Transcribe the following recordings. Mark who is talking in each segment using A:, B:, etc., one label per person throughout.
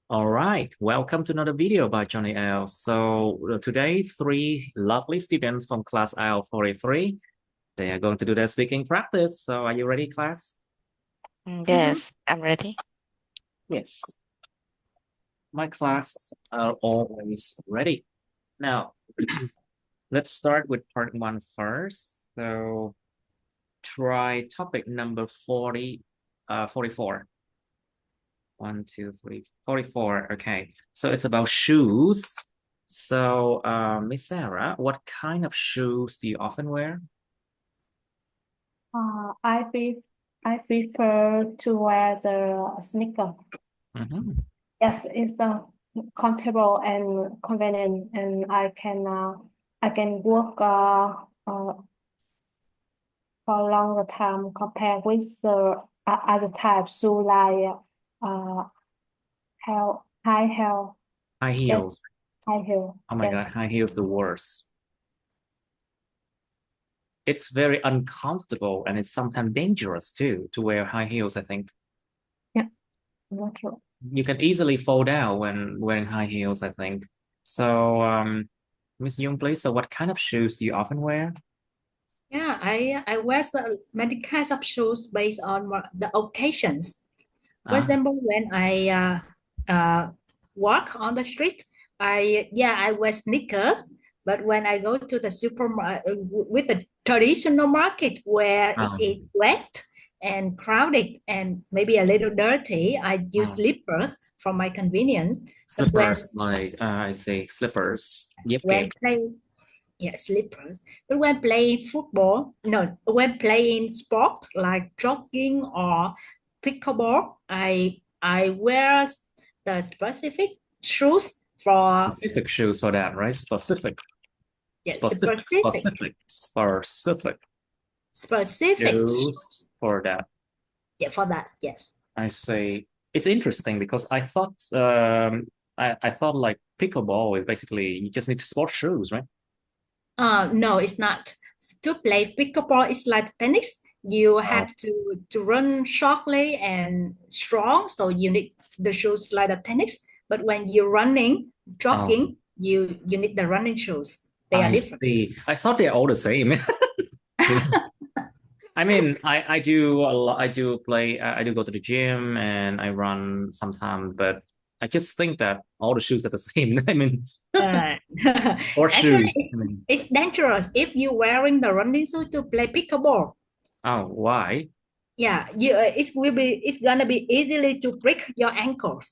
A: All right, welcome to another video by Johnny L. So today, three lovely students from class IELTS 43, they are going to do their speaking practice. So are you ready, class?
B: Yes, I'm ready.
A: Yes, my class are always ready. Now, let's start with part one first. So try topic number 44. 1, 2, 3, 44. Okay, so it's about shoes. So, Miss Sarah, what kind of shoes do you often wear?
B: Uh, I pre I prefer to wear the sneaker.
A: Mhm.
B: Yes, it's comfortable and convenient, and I can work for a longer time compared with the other types shoe like uh high heel.
A: High
B: Yes,
A: heels.
B: high heel.
A: Oh my
B: Yes.
A: God, high heels the worst. It's very uncomfortable and it's sometimes dangerous too to wear high heels, I think.
B: Yeah, not true.
A: You can easily fall down when wearing high heels, I think. So, Miss Young, please, so what kind of shoes do you often wear?
C: Yeah, I wear many kinds of shoes based on the occasions. For
A: Ah,
C: example, when I walk on the street, I wear sneakers. But when I go to the supermarket with the traditional market where it
A: um,
C: is wet and crowded and maybe a little dirty, I use
A: um,
C: slippers for my convenience. But
A: slippers, like, I say slippers. Yep, okay.
C: when play yeah, slippers. But when playing football, no, when playing sport like jogging or pickleball, I wear the specific shoes for
A: Specific shoes for that, right? Specific,
C: yes,
A: specific, specific, specific
C: specific
A: shoes
C: shoes.
A: for that.
C: Yeah, for that, yes.
A: I say it's interesting because I thought like pickleball is basically you just need sport shoes, right?
C: No, it's not. To play pickleball, it's like tennis. You
A: Oh,
C: have to run shortly and strong, so you need the shoes like the tennis. But when you're running,
A: oh,
C: jogging, you need the running shoes. They are
A: I
C: different.
A: see. I thought they're all the same. You know? I mean, I do a lot. I do play. I do go to the gym and I run sometimes, but I just think that all the shoes are the same. I mean,
C: Uh,
A: or shoes.
C: actually,
A: I mean,
C: it's dangerous if you're wearing the running shoes to play pickleball.
A: oh, why?
C: Yeah, it's gonna be easily to break your ankles.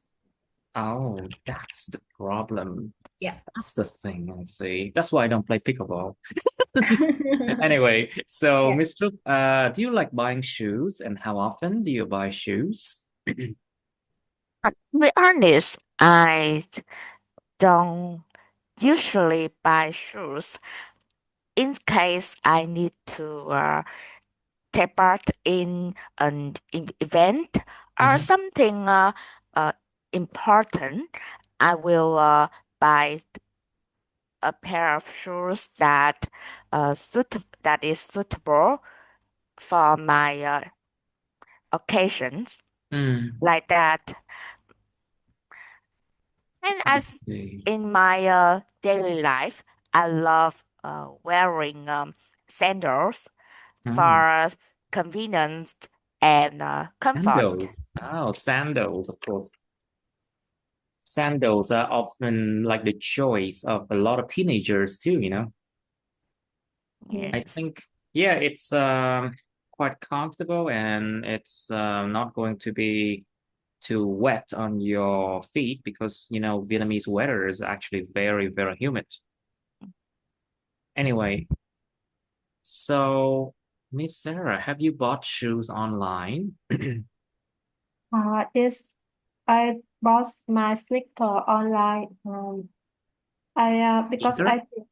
A: Oh, that's the problem.
C: Yeah.
A: That's the thing, I see. That's why I don't play pickleball. Anyway, so
C: Yeah.
A: Mr. Do you like buying shoes and how often do you buy shoes?
B: To be honest, I don't usually buy shoes in case I need to take part in an event or
A: Mhm.
B: something uh, important. I will buy a pair of shoes that is suitable for my occasions
A: Mm,
B: like that. And
A: I
B: as
A: see.
B: in my daily life, I love wearing sandals
A: Mm.
B: for convenience and comfort.
A: Sandals. Oh, sandals, of course. Sandals are often like the choice of a lot of teenagers too, you know. I
B: Yes.
A: think, yeah, it's quite comfortable and it's not going to be too wet on your feet because, you know, Vietnamese weather is actually very, very humid. Anyway, so Miss Sarah, have you bought shoes online?
B: Yes, I bought my sneaker online. I because
A: Sneaker?
B: I think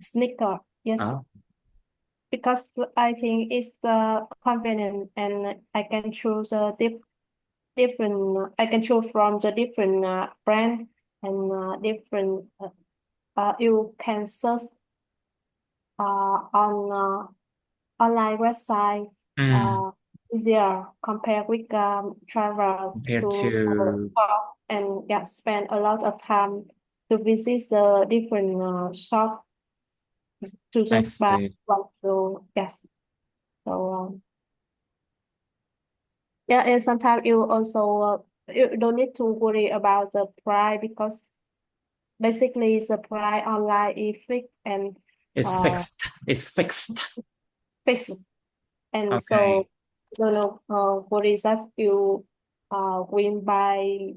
B: sneaker. Yes,
A: Oh,
B: because I think it's convenient and I can choose a different. I can choose from the different brand and different. You can search on online website.
A: mm,
B: Uh, easier compared with travel
A: compared
B: to
A: to
B: shop and spend a lot of time to visit the different shop to
A: I
B: just buy
A: see.
B: one to so and sometimes you also you don't need to worry about the price because basically the price online is fixed and
A: It's
B: uh
A: fixed. It's fixed.
B: fixed. And
A: Okay.
B: so you know worry that you will buy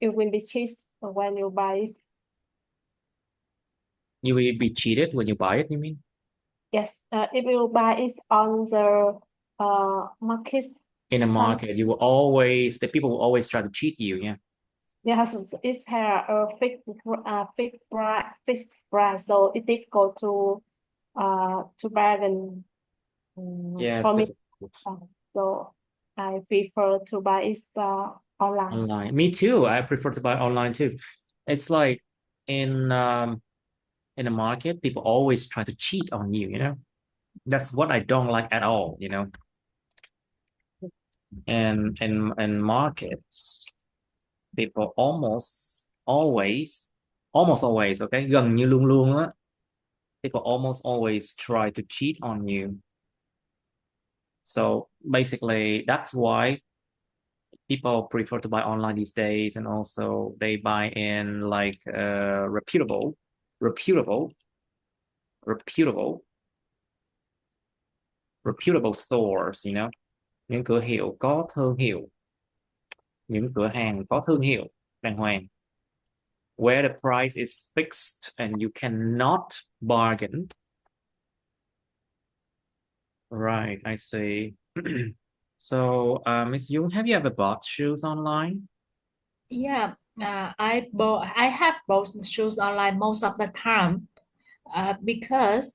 B: you will be cheap when you buy it.
A: You will be cheated when you buy it, you mean?
B: Yes, if you buy it on the market,
A: In a
B: some
A: market, you will always, the people will always try to cheat you, yeah.
B: yes, it has a fixed price, so it's difficult to bargain
A: Yes,
B: for me.
A: difficult.
B: So I prefer to buy it online.
A: Online. Me too. I prefer to buy online too. It's like in a market, people always try to cheat on you, you know? That's what I don't like at all, you know? And in markets, people almost always, okay? Gần như luôn luôn á. People almost always try to cheat on you. So basically, that's why people prefer to buy online these days, and also they buy in like reputable, reputable, reputable stores, you know, những cửa hiệu có thương hiệu, những cửa hàng có thương hiệu đàng hoàng, where the price is fixed and you cannot bargain. Right, I see. So, Miss Yoon, have you ever bought shoes online?
C: Yeah, I have bought the shoes online most of the time because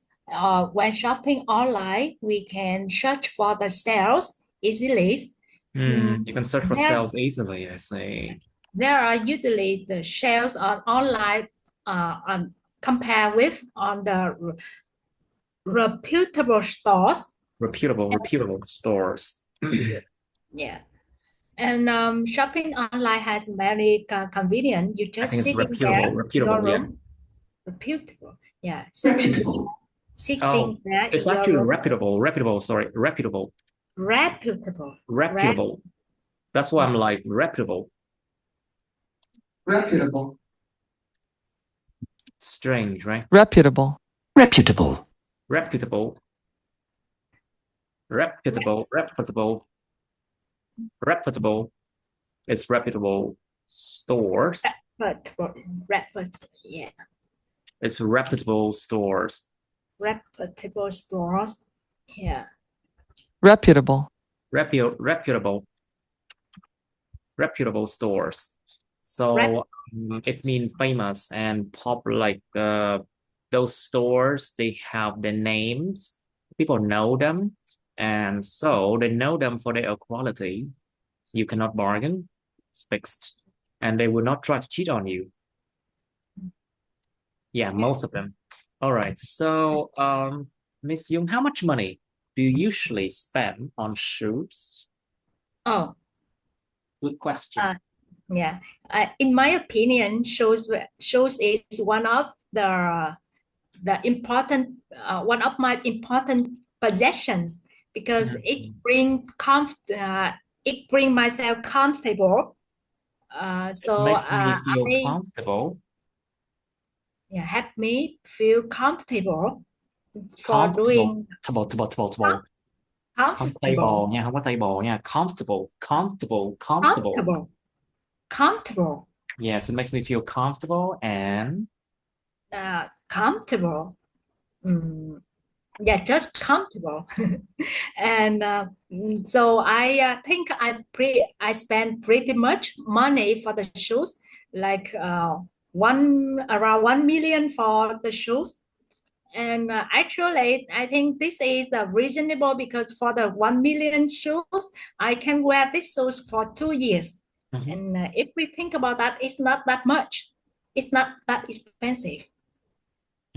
C: when shopping online, we can search for the sales easily.
A: You can search for
C: There,
A: sales easily, I see.
C: there are usually the sales on online on compare with on the reputable stores.
A: Reputable stores.
C: Yeah. And shopping online has very convenient. You
A: I think
C: just
A: it's
C: sitting there, your
A: yeah.
C: room, reputable. Yeah,
D: Reputable.
A: Oh,
C: sitting there
A: it's
C: in your
A: actually
C: room,
A: sorry,
C: reputable.
A: reputable. That's why I'm like reputable.
D: Reputable.
A: Strange, right?
E: Reputable.
D: Reputable.
A: Reputable. Reputable. It's reputable stores.
C: Reputable. Yeah,
A: It's reputable stores.
C: reputable stores. Yeah,
E: Reputable.
A: Reputable stores. So it means famous and popular, like those stores, they have the names, people know them, and so they know them for their quality. So you cannot bargain, it's fixed, and they will not try to cheat on you. Yeah, most of them. All right, so Miss Young, how much money do you usually spend on shoes?
C: Oh,
A: Good question.
C: yeah. In my opinion, shoes is one of the important one of my important possessions because it bring myself comfortable.
A: It makes me feel comfortable.
C: Yeah, help me feel comfortable for doing
A: Comfortable nha, không có table nha.
C: comfortable.
A: Yes, it makes me feel comfortable and
C: Comfortable. Yeah, just comfortable. And so I think I spend pretty much money for the shoes, like around 1 million for the shoes. And actually, I think this is reasonable because for the 1 million shoes, I can wear these shoes for 2 years. And if we think about that, it's not that much. It's not that expensive.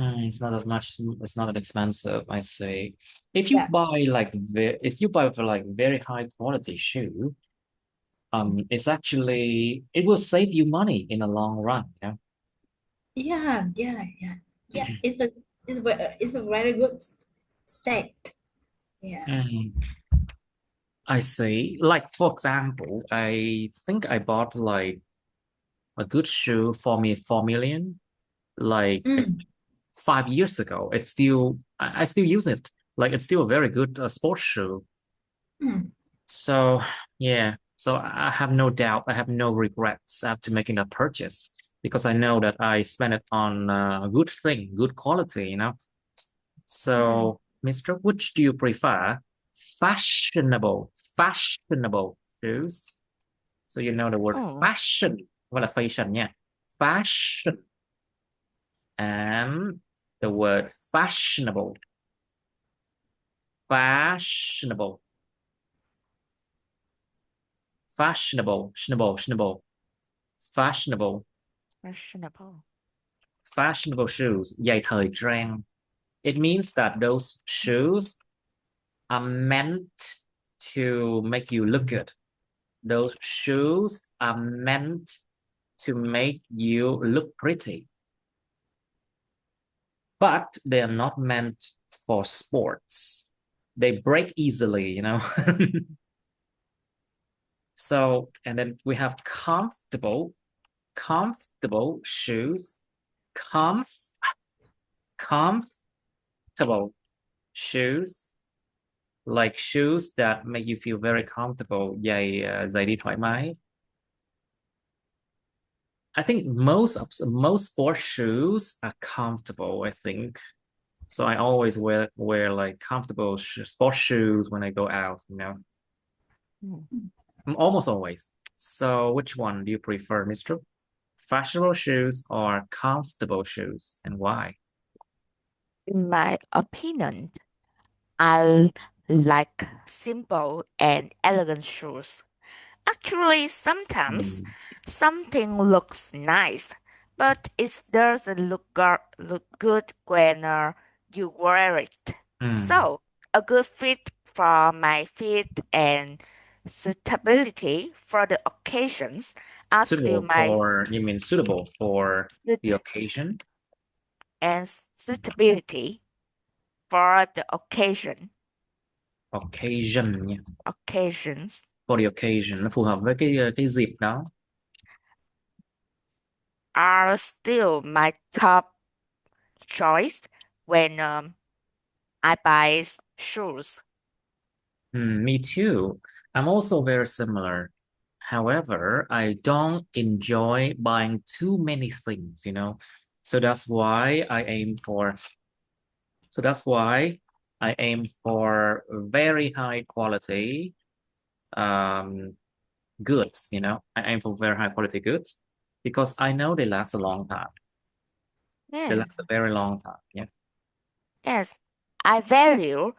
A: It's not that much. It's not that expensive, I say. If you
C: Yeah.
A: buy for like very high quality shoe, it will save you money in the long run. Yeah.
C: Yeah. It's a very good set. Yeah.
A: Mm, I see. Like for example, I think I bought like a good shoe for me 4 million, like
C: Mm,
A: 5 years ago. I still use it. Like it's still a very good sports shoe.
C: mm,
A: So yeah, so I have no doubt, I have no regrets after making that purchase because I know that I spent it on a good thing, good quality, you know. So, Mr. Which do you prefer? Fashionable shoes. So you know the word
E: Oh,
A: fashion, gọi là fashion nha. Fashion and the word fashionable. Fashionable. Fashionable. Fashionable.
E: fashionable.
A: Fashionable shoes, giày thời trang. It means that those shoes are meant to make you look good. Those shoes are meant to make you look pretty. But they are not meant for sports. They break easily, you know. So, and then we have comfortable shoes, comfortable shoes, like shoes that make you feel very comfortable, giày đi thoải mái. I think most sports shoes are comfortable, I think. So I always wear like comfortable sports shoes when I go out, you know. Almost always. So which one do you prefer, Mr.? Fashionable shoes or comfortable shoes, and why?
E: In my opinion, I like simple and elegant shoes. Actually, sometimes
A: Mm.
E: something looks nice, but it doesn't look good when you wear it.
A: Mm.
E: So, a good fit for my feet and suitability for the occasions are still my
A: Suitable for the
E: suit
A: occasion?
E: and suitability for the
A: Occasion nha.
E: occasions
A: For the occasion, nó phù hợp với cái dịp đó.
E: are still my top choice when I buy shoes.
A: Me too. I'm also very similar. However, I don't enjoy buying too many things, you know. So that's why I aim for very high quality goods, you know. I aim for very high quality goods because I know they last a long time. They
E: Yes,
A: last a very long time. Yeah.
E: yes. I value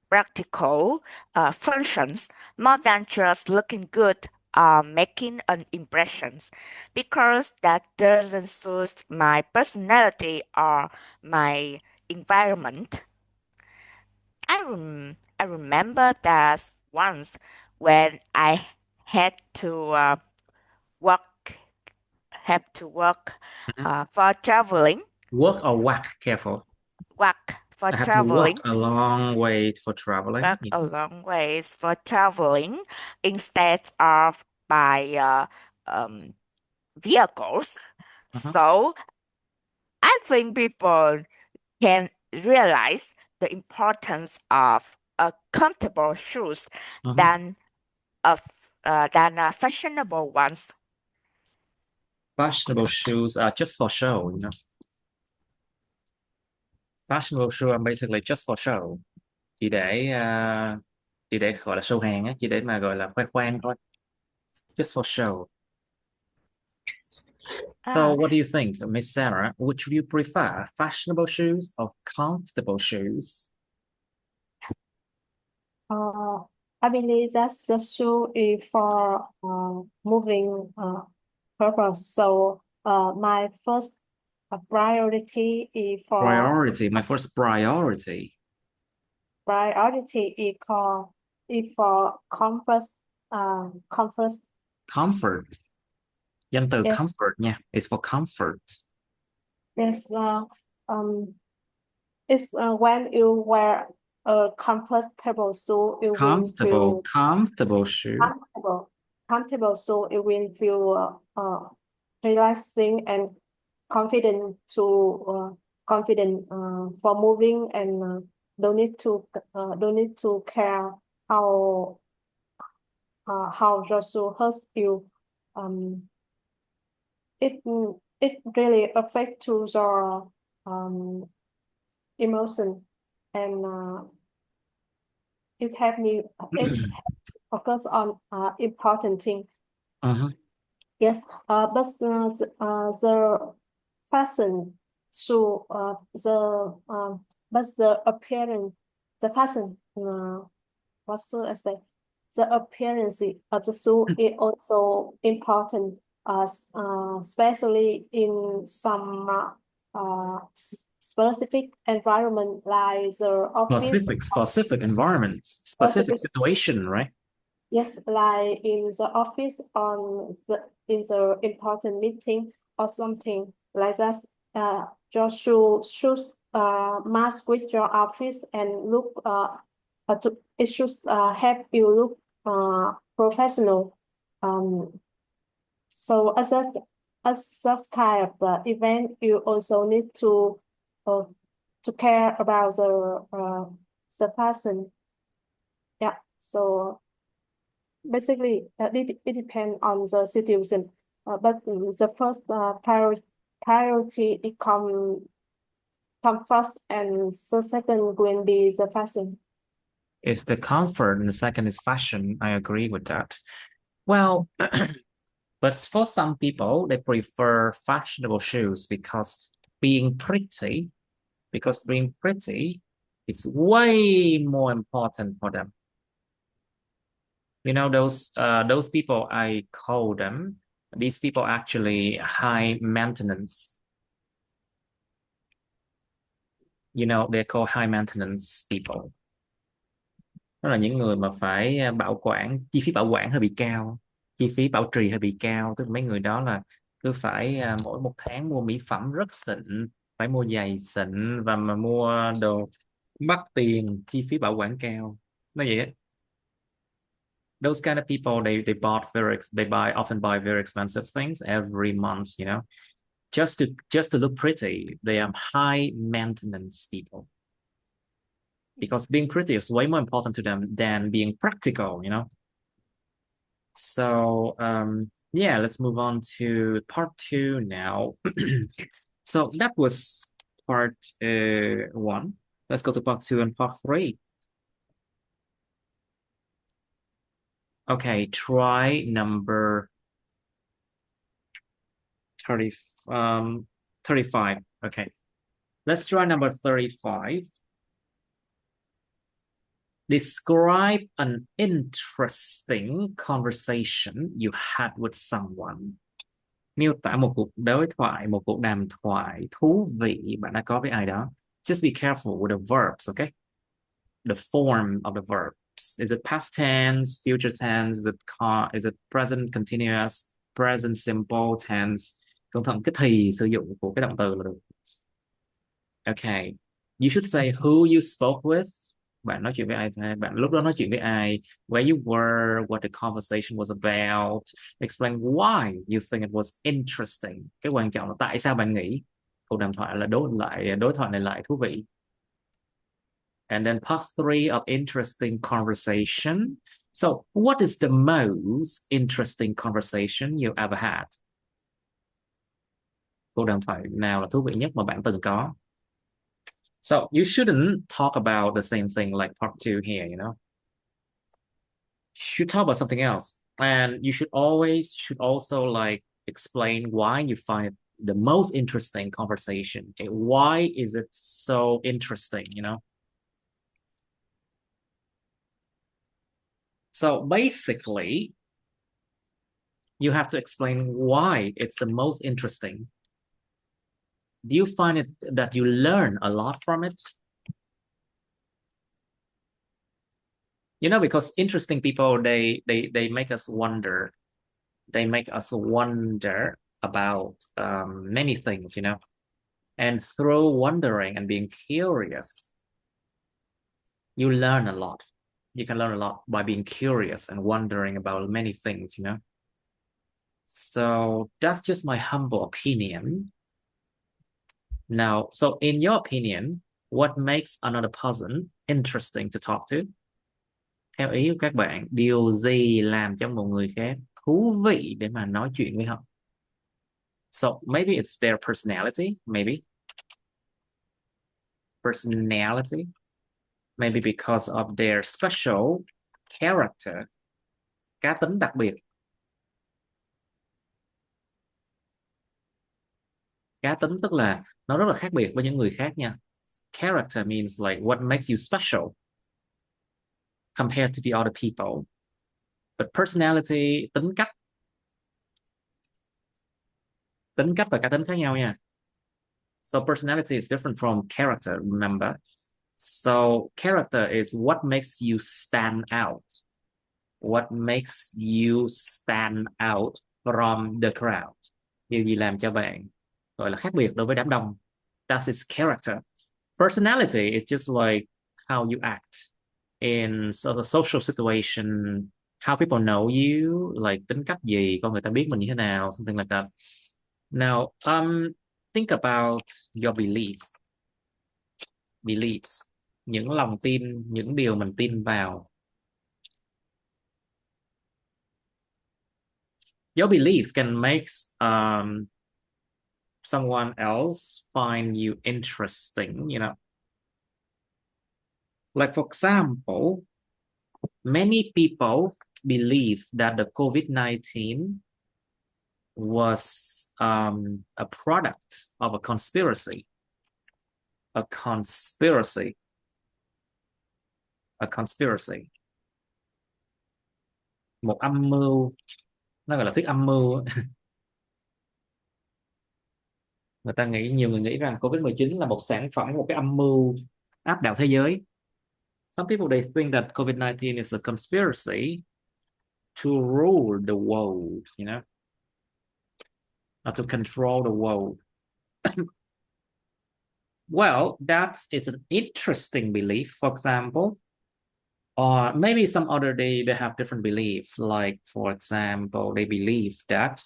E: practical functions more than just looking good or making an impression because that doesn't suit my personality or my environment. I remember that once when I had to work work
A: Mhm.
E: for traveling
A: Work or whack, careful.
E: work for
A: I have to walk
E: traveling
A: a long way for traveling.
E: walk a
A: Yes.
E: long ways for traveling instead of by vehicles.
A: Uh-huh.
E: So I think people can realize the importance of a comfortable shoes
A: Uh-huh.
E: than fashionable ones.
A: Fashionable shoes are just for show, you know. Fashionable shoes are basically just for show. Chỉ để gọi là show hàng á, chỉ để mà gọi là khoe khoang thôi. Just for show. So
E: Uh,
A: what do you think, Miss Sarah? Which do you prefer, fashionable shoes or comfortable shoes?
B: I believe that the shoe is for moving purpose. So my first a priority is for
A: Priority. My first priority.
B: priority is for comfort. Comfort.
A: Comfort. Danh từ
B: Yes.
A: comfort nha. It's for comfort.
B: Yes. It's when you wear a comfortable shoe, you will feel
A: Comfortable shoe.
B: comfortable, so it will feel relaxing and confident for moving, and don't need to care how your shoe hurts you. It really affects to your emotion, and it help me focus on important thing. Yes, but the fashion shoe, but the appearance, the fashion, what should I say? The appearance of the shoe is also important, especially in some specific environment like the office.
A: Specific environment, specific situation, right?
B: Yes, like in the office, in the important meeting or something like that. Your should match with your office and look it should help you look professional. So as that kind of event, you also need to care about the person. Yeah. So basically, it depends on the situation, but the first priority it come first, and the second will be the fashion.
A: It's the comfort, and the second is fashion. I agree with that. Well, but for some people, they prefer fashionable shoes because being pretty is way more important for them. You know, those people, I call them, these people actually high maintenance. You know, they're called high maintenance people. Đó là những người mà phải bảo quản, chi phí bảo quản hơi bị cao, chi phí bảo trì hơi bị cao. Tức là mấy người đó là cứ phải mỗi một tháng mua mỹ phẩm rất xịn, phải mua giày xịn, và mà mua đồ mắc tiền, chi phí bảo quản cao. Nó vậy á. Those kind of people, they often buy very expensive things every month, you know, just to look pretty. They are high maintenance people because being pretty is way more important to them than being practical, you know. So yeah, let's move on to part 2 now. So that was part 1. Let's go to part 2 and part 3. Okay, try number 35. Okay, let's try number 35. Describe an interesting conversation you had with someone. Miêu tả một cuộc đối thoại, một cuộc đàm thoại thú vị bạn đã có với ai đó. Just be careful with the verbs, okay? The form of the verbs. Is it past tense, future tense? Is it present continuous, present simple tense? Cẩn thận cái thì sử dụng của cái động từ là được. Okay. You should say who you spoke with. Bạn nói chuyện với ai? Bạn lúc đó nói chuyện với ai? Where you were, what the conversation was about. Explain why you think it was interesting. Cái quan trọng là tại sao bạn nghĩ cuộc đàm thoại là đối thoại này lại thú vị. And then part 3 of interesting conversation. So, what is the most interesting conversation you ever had? Cuộc đàm thoại nào là thú vị nhất mà bạn từng có? So you shouldn't talk about the same thing like part 2 here, you know. You should talk about something else. And you should also like explain why you find it the most interesting conversation. Okay? Why is it so interesting, you know? So basically, you have to explain why it's the most interesting. Do you find it that you learn a lot from it? You know, because interesting people, they make us wonder. They make us wonder about many things, you know. And through wondering and being curious, you learn a lot. You can learn a lot by being curious and wondering about many things, you know. So that's just my humble opinion. Now, so in your opinion, what makes another person interesting to talk to? Theo ý của các bạn, điều gì làm cho một người khác thú vị để mà nói chuyện với họ? So maybe it's their personality, maybe. Personality. Maybe because of their special character. Cá tính đặc biệt. Cá tính tức là nó rất là khác biệt với những người khác nha. Character means like what makes you special compared to the other people. But personality, tính cách. Tính cách và cá tính khác nhau nha. So personality is different from character, remember? So character is what makes you stand out. What makes you stand out from the crowd. Điều gì làm cho bạn gọi là khác biệt đối với đám đông. That's his character. Personality is just like how you act in sort of social situation, how people know you, like tính cách gì, con người ta biết mình như thế nào, something like that. Now, think about your beliefs, những lòng tin, những điều mình tin vào. Your belief can make someone else find you interesting, you know. Like for example, many people believe that the COVID-19 was a product of a conspiracy. A conspiracy. Một âm mưu, nó gọi là thuyết âm mưu. Nhiều người nghĩ rằng COVID-19 là một sản phẩm, một cái âm mưu áp đảo thế giới. Some people, they think that COVID-19 is a conspiracy to rule the world, you know, or to control the world. Well, that is an interesting belief, for example. Or maybe some other they have different belief. Like, for example, they believe that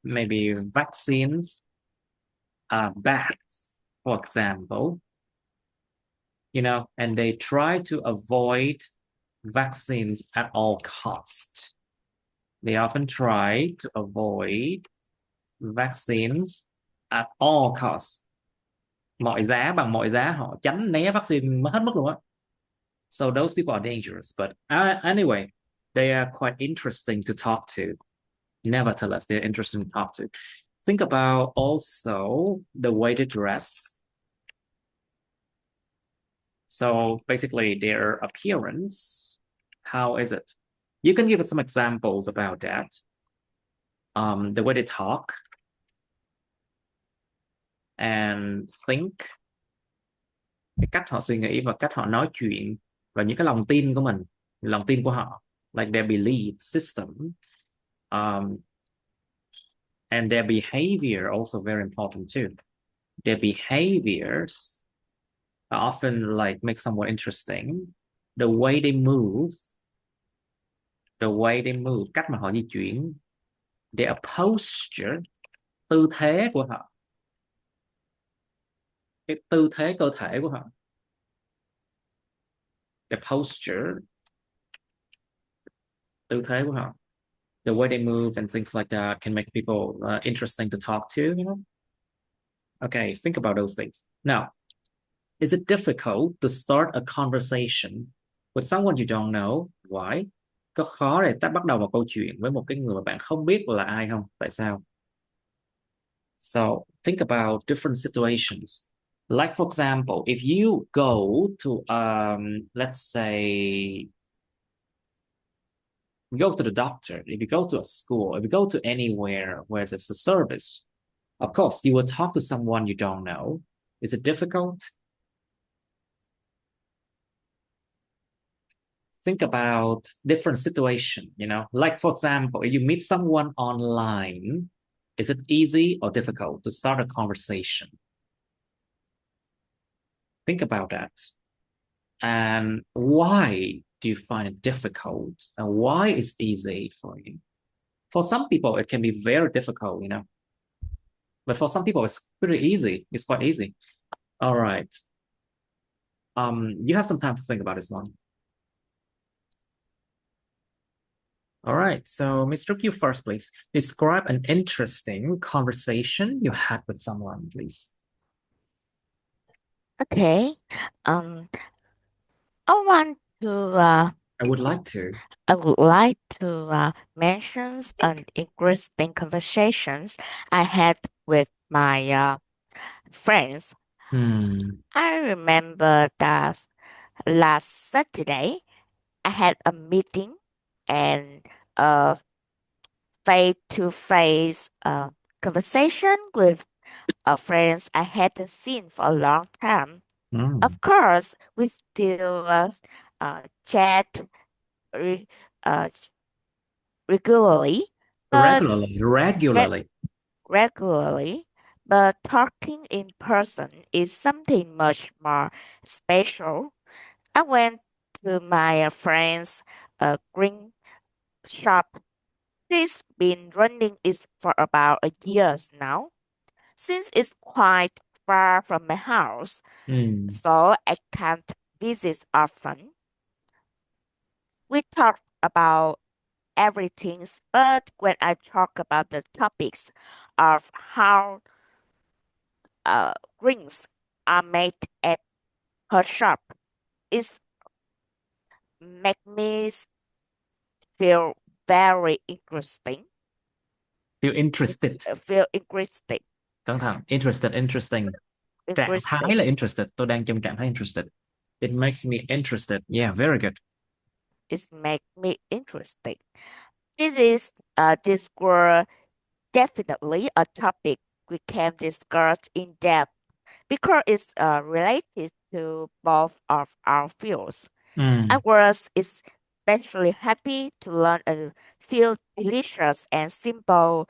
A: maybe vaccines are bad, for example, you know, and they try to avoid vaccines at all costs. They often try to avoid vaccines at all costs. Mọi giá, bằng mọi giá họ tránh né vaccine hết mức luôn á. So those people are dangerous, but anyway, they are quite interesting to talk to. Nevertheless, they're interesting to talk to. Think about also the way they dress. So basically their appearance, how is it? You can give us some examples about that. The way they talk and think. Cái cách họ suy nghĩ và cách họ nói chuyện và những cái lòng tin của mình, lòng tin của họ, like their belief system, and their behavior also very important too. Their behaviors often like make someone interesting. The way they move, cách mà họ di chuyển, their posture, tư thế của họ, cái tư thế cơ thể của họ, the posture, tư thế của họ, the way they move and things like that can make people interesting to talk to, you know. Okay, think about those things. Now, is it difficult to start a conversation with someone you don't know? Why? Có khó để ta bắt đầu một câu chuyện với một cái người mà bạn không biết là ai không? Tại sao? So think about different situations. Like for example, if you go to let's say you go to the doctor, if you go to a school, if you go to anywhere where there's a service, Of course, you will talk to someone you don't know. Is it difficult? Think about different situation, like for example, if you meet someone online, is it easy or difficult to start a conversation? Think about that. And why do you find it difficult? And why is easy for you? For some people, it can be very difficult, But for some people, it's pretty easy. It's quite easy. All right. You have some time to think about this one. All right. So, Mr. Q first, please. Describe an interesting conversation you had with someone, please.
E: Okay. I want to
A: I would like to.
E: mention an interesting conversations I had with my friends. I remember that last Saturday I had a meeting and a face-to-face conversation with friends I hadn't seen for a long time. Of course, we still chat re- uh, regularly, but regularly, but talking in person is something much more special. I went to my friend's green shop. He's been running it for about a year now. Since it's quite far from my house, so I can't visit often. We talked about everything, but when I talk about the topics of how rings are made at her shop, it make me feel very interesting.
A: Feel interested.
E: Feel interested.
A: Cẩn thận. Interesting. Trạng thái là interested. Tôi đang trong trạng thái interested. It makes me interested. Yeah, very good.
E: It makes me interesting. This were definitely a topic we can discuss in depth because it's related to both of our fields. I was especially happy to learn a few delicious and simple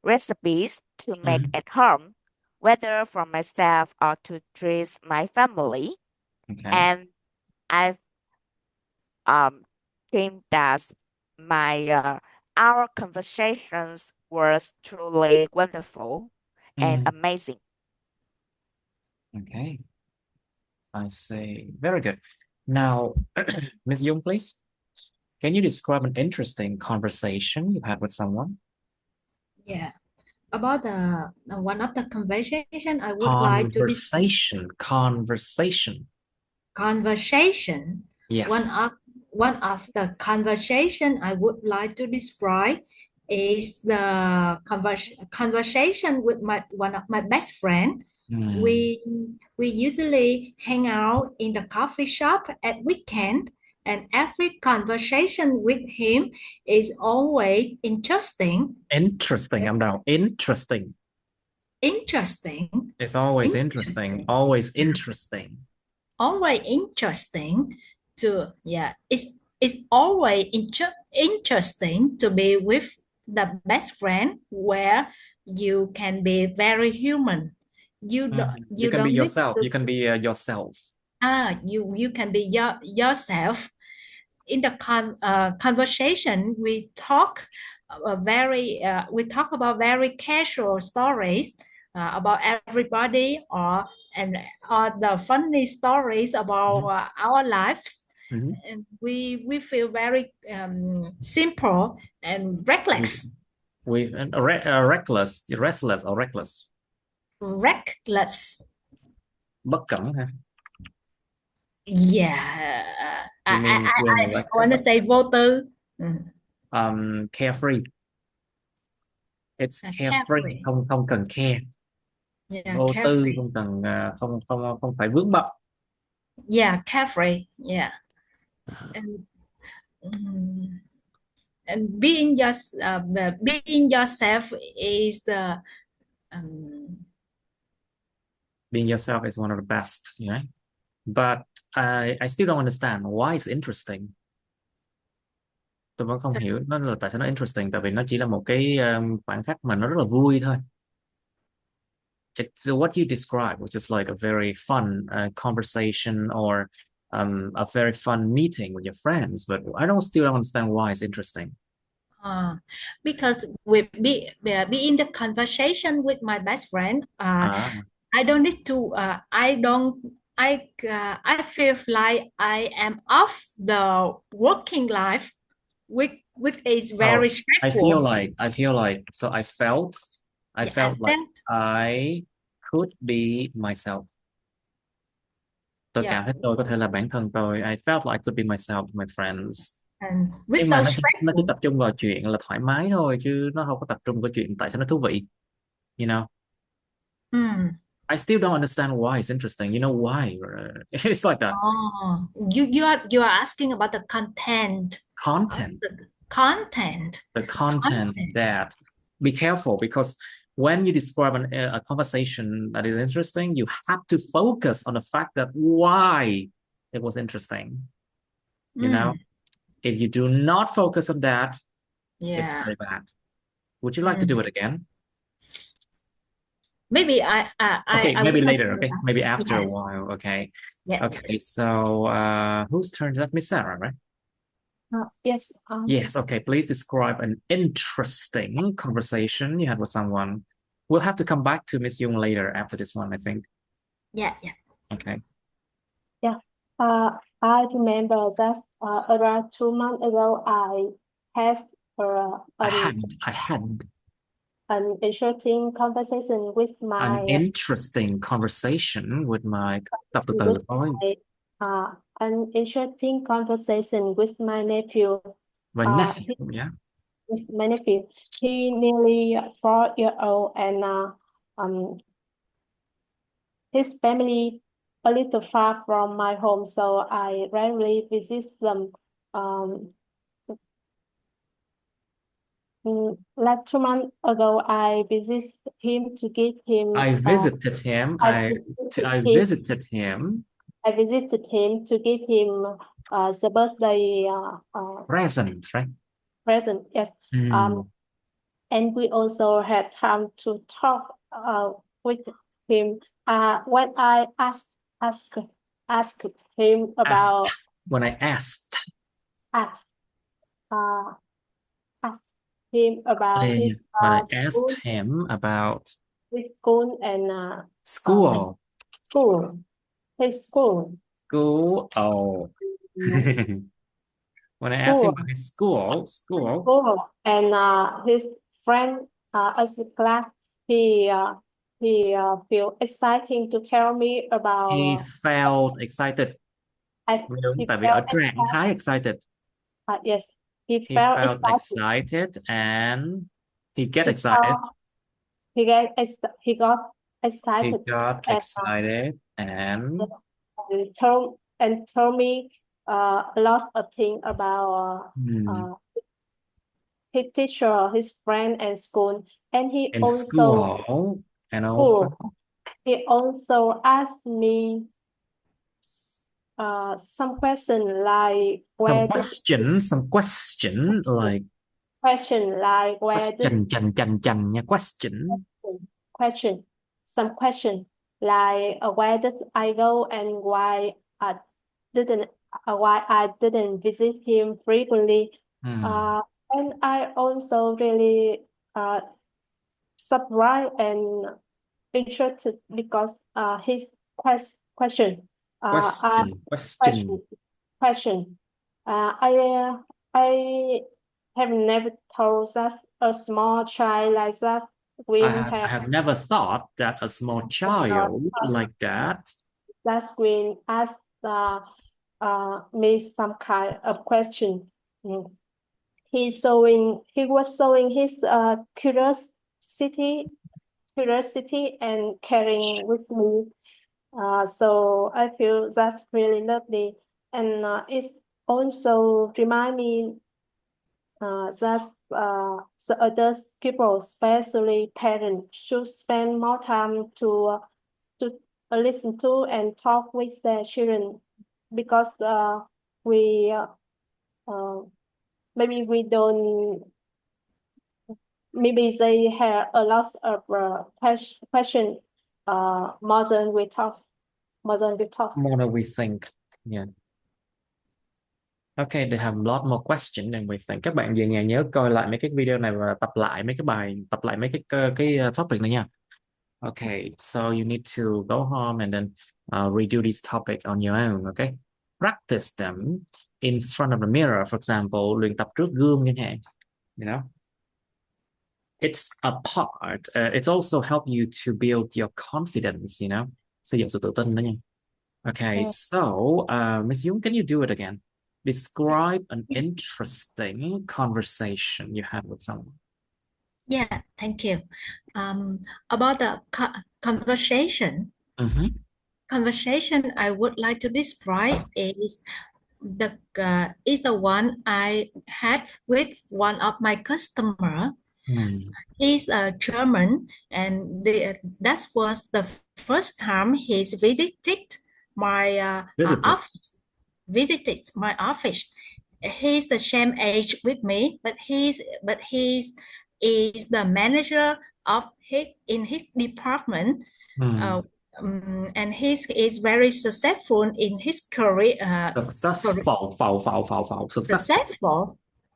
E: recipes to make at home, whether for myself or to treat my family.
A: Okay.
E: And I think that our conversations were truly wonderful and amazing.
A: Okay. I see. Very good. Now, Ms. Young, please. Can you describe an interesting conversation you had with someone?
C: Yeah. About the one of the conversation I would like to conversation.
A: Yes.
C: One of the conversation I would like to describe is the conversation with one of my best friend. We usually hang out in the coffee shop at weekend, and every conversation with him is always interesting.
A: Interesting, I'm down. Interesting.
C: Interesting.
A: It's always interesting. Always interesting.
C: Always interesting to it's always interesting to be with the best friend where you can be very human. You
A: can be
C: don't need
A: yourself.
C: to,
A: You can be yourself.
C: You can be yourself. In the conversation we talk about very casual stories about everybody or the funny stories about our lives. And we feel very simple and reckless.
A: Reckless, restless or reckless.
C: Reckless.
A: Bất cẩn ha.
C: Yeah. I want to say vô tư.
A: Carefree. It's carefree. Không cần care.
C: Yeah,
A: vô tư,
C: carefree.
A: không cần không phải vướng bận.
C: Yeah, carefree. Yeah. And being yourself is
A: Being yourself is one of the best, you know. But I still don't understand why it's interesting. Tôi vẫn không hiểu nó là tại sao nó interesting, tại vì nó chỉ là một cái khoảnh khắc mà nó rất là vui thôi. It's what you describe, which is like a very fun conversation or a very fun meeting with your friends. But I still don't understand why it's interesting.
C: Because we be in the conversation with my best friend. I don't need to. I feel like I am off the working life, which is very stressful.
A: I feel like so I felt like I could be myself. Tôi cảm thấy tôi có thể là bản thân tôi. I felt like I could be myself with my friends.
C: And
A: Nhưng mà nó chỉ tập trung vào chuyện là thoải mái thôi, chứ nó không có tập trung vào chuyện tại sao nó thú vị. You know? I still don't understand why it's interesting. You know why? It's like that.
C: Oh, you are asking about the content. The content
A: that. Be careful, because when you describe a conversation that is interesting, you have to focus on the fact that why it was interesting. You know, if you do not focus on that, it's very bad. Would you like to do it again?
C: Maybe
A: maybe later. Okay, maybe after a while. Okay.
C: Yeah.
A: Okay. So whose turn is that? Miss Sarah, right?
B: Yes.
A: Yes. Okay. Please describe an interesting conversation you had with someone. We'll have to come back to Miss Young later after this one, I think.
C: Yeah.
A: Okay.
B: Yeah. I remember that around 2 months ago, I had an interesting conversation with my an interesting conversation with my nephew. With my nephew. He nearly 4 years old, and his family a little far from my home, so I rarely visit them. Like 2 months ago, I visited him to give him.
A: I visited him
B: to give him the birthday
A: present, right?
B: Present, yes. And we also had time to talk with him. When I asked him about his school and
A: school.
B: His school.
A: When I asked him about his school
B: and his friend as a class, he feel exciting to tell me about.
A: He felt excited. Tại vì ở trạng thái excited.
B: Yes, he
A: felt excited and he got excited.
B: He got excited
A: and
B: told me a lot of things about his teacher, his friend, and school. And he he also asked me some question like where
A: some question like
B: where did I go and why I didn't visit him frequently. And I also really surprised and interested because his question. I have never thought that a small child like that
A: I have never thought that a small child like that
B: will ask me some kind of question. He was showing his curiosity and caring with me. So I feel that's really lovely, and it also remind me that the other people, especially parents, should spend more time to listen to and talk with their children, because we maybe we don't, maybe they have a lot of question more than we talk, more than we talk.
A: More than we think. Yeah. Okay, they have a lot more question than we think. Các bạn về nhà nhớ coi lại mấy cái video này và tập lại mấy cái bài, tập lại mấy cái topic này nha. Okay, so you need to go home and then redo this topic on your own. Okay, practice them in front of the mirror, for example, luyện tập trước gương chẳng hạn. You know, it's a part. It's also help you to build your confidence. You know, xây dựng sự tự tin đó nha. Okay, so Miss Young, can you do it again? Describe an interesting conversation you had with someone.
C: Yeah, thank you. About the conversation, I would like to describe is the one I had with one of my customer. He's a German, and that was the first time he's visited my office. Visited my office. He's the same age with me, but he's is the manager of in his department. And he is very successful in his career.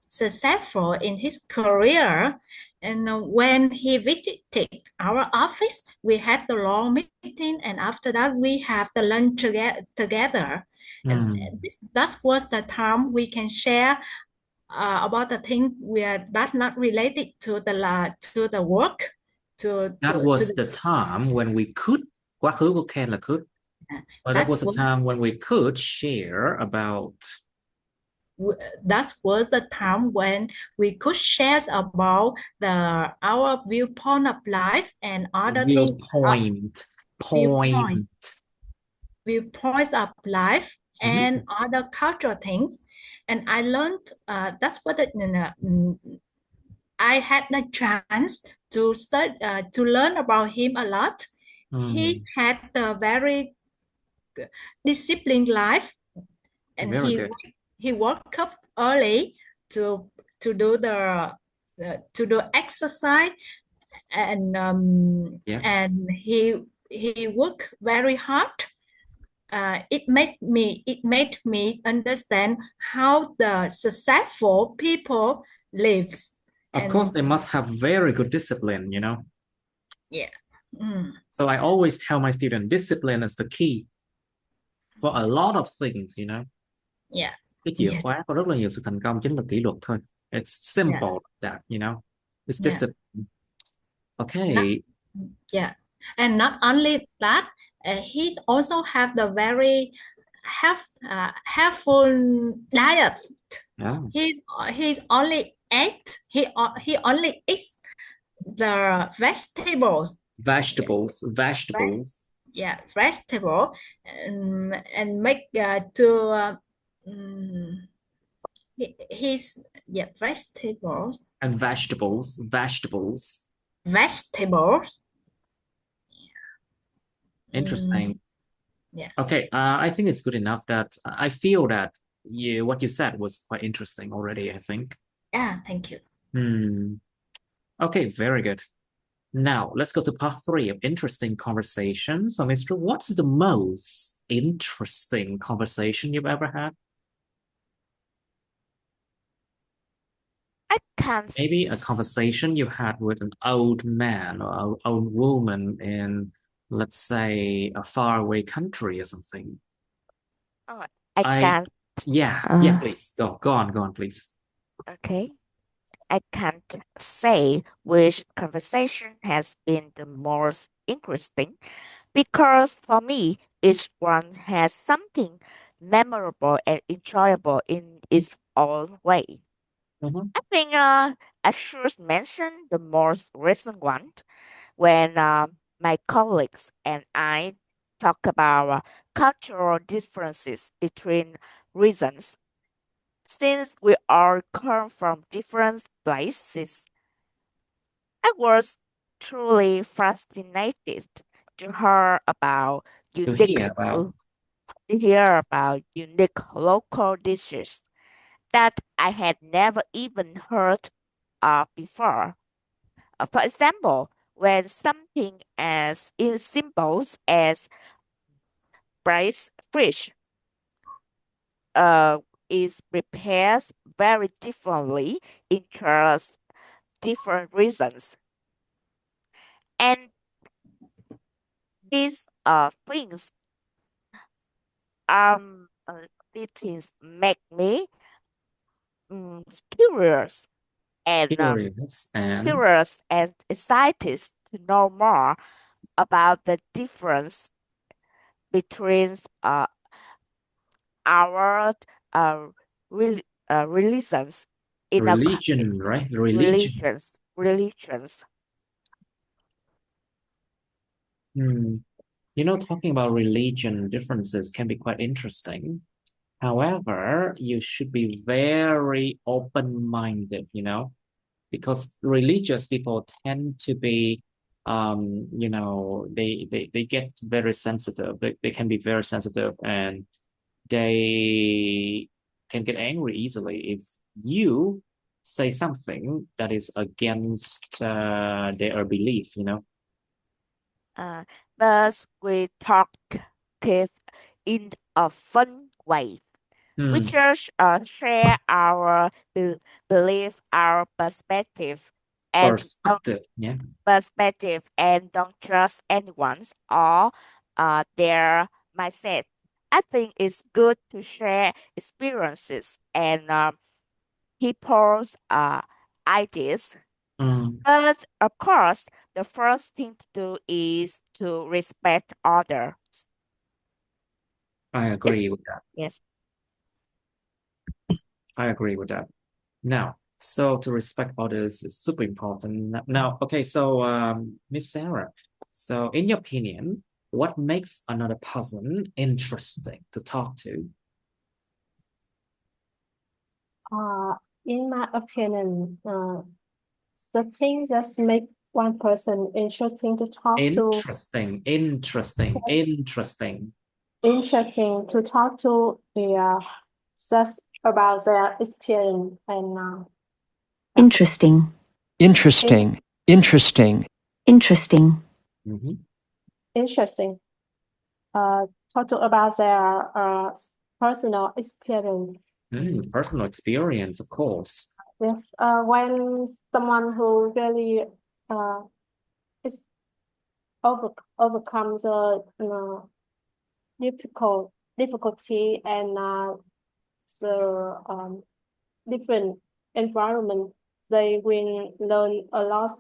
C: Successful in his career. And when he visited our office, we had the long meeting, and after that we have the lunch together. And that was the time we can share about the thing that's not related to the work.
A: That was the time when we could. Quá khứ của can là could. But that was the time when we could share about.
C: That was the time when we could share about our viewpoint of life and other
A: viewpoints
C: of life and other cultural things. And I learned that's what I had the chance to study to learn about him a lot. He had a very disciplined life, and he woke up early to do exercise, and and he worked very hard. It made me understand how the successful people lives.
A: Of course, they must have very good discipline, you know.
C: Yeah.
A: So I always tell my students, discipline is the key for a lot of things, you know.
C: Yeah.
A: Cái chìa khóa của rất là nhiều sự thành công chính là kỷ luật thôi. It's simple like that, you know. It's discipline. Okay.
C: And not only that, he's also have the very helpful diet. He's only ate. He only eats the vegetables.
A: Vegetables.
C: Yeah, vegetable, and make to his vegetables.
A: And vegetables. Interesting.
C: Yeah.
A: Okay. I think it's good enough that I feel that what you said was quite interesting already, I think.
C: Yeah, thank you.
A: Okay, very good. Now let's go to part 3 of interesting conversation. So, Mr. What's the most interesting conversation you've ever had?
E: I can't.
A: Maybe a conversation you had with an old man or an old woman in, let's say, a faraway country or something.
E: Oh, I can't.
A: Yeah, please go on, please.
E: Okay. I can't say which conversation has been the most interesting, because for me, each one has something memorable and enjoyable in its own way. I think I should mention the most recent one, when my colleagues and I talk about cultural differences between regions. Since we all come from different places, I was truly fascinated to hear about
A: To
E: unique
A: hear about.
E: to hear about unique local dishes that I had never even heard of before. For example, when something as simple as braised fish is prepared very differently in just different reasons. And these things these things make me curious and curious and excited to know more about the difference between our uh, religions in
A: religion, right? Religion.
E: religions.
A: You know, talking about religion differences can be quite interesting. However, you should be very open-minded, you know, because religious people tend to be, you know, they get very sensitive. They can be very sensitive, and they can get angry easily if you say something that is against their belief, you know.
E: But we talk it in a fun way. We just share our belief, our perspective, and don't trust anyone's or their mindset. I think it's good to share experiences and people's ideas. But of course, the first thing to do is to respect others.
A: I agree with that.
E: Yes.
A: I agree with that. Now, so to respect others is super important. Now, okay, so Miss Sarah, so in your opinion, what makes another person interesting to talk to?
B: In my opinion, the things that make one person interesting to talk to. Interesting to talk to is just about their experience and
D: Interesting.
B: Interesting. Talk to about their personal experience.
A: Personal experience, of course.
B: Yes. When someone who really is overcomes the difficulty and the different environment, they will learn a lot.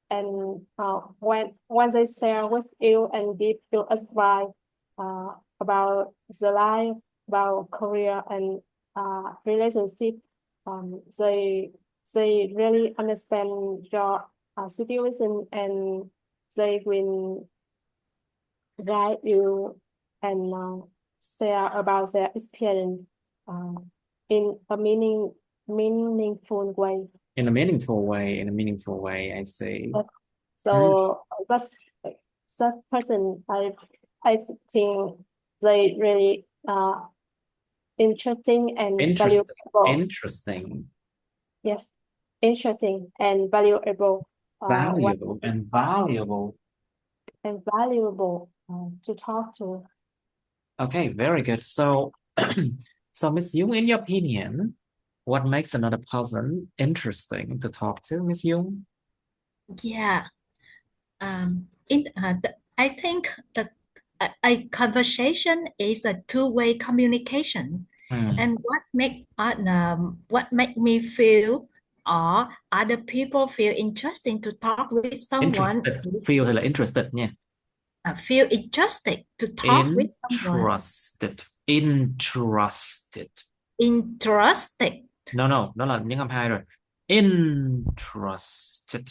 B: And when they share with you and give you advice about the life, about career and relationship, they really understand your situation, and they will guide you and share about their experience in a meaningful way.
A: In a meaningful way, I see.
B: So that's that person, I think they really interesting and valuable.
A: Interesting.
B: Yes, interesting and valuable.
A: Valuable
B: to talk to.
A: Okay, very good. So, so Miss Young, in your opinion, what makes another person interesting to talk to, Miss Young?
C: Yeah. I think a conversation is a two-way communication, and what make me feel or other people feel interesting to talk with someone.
A: Feel hay là interested nha.
C: Feel interested to talk with someone.
A: Interested. No, đó là những âm hai rồi. Interested.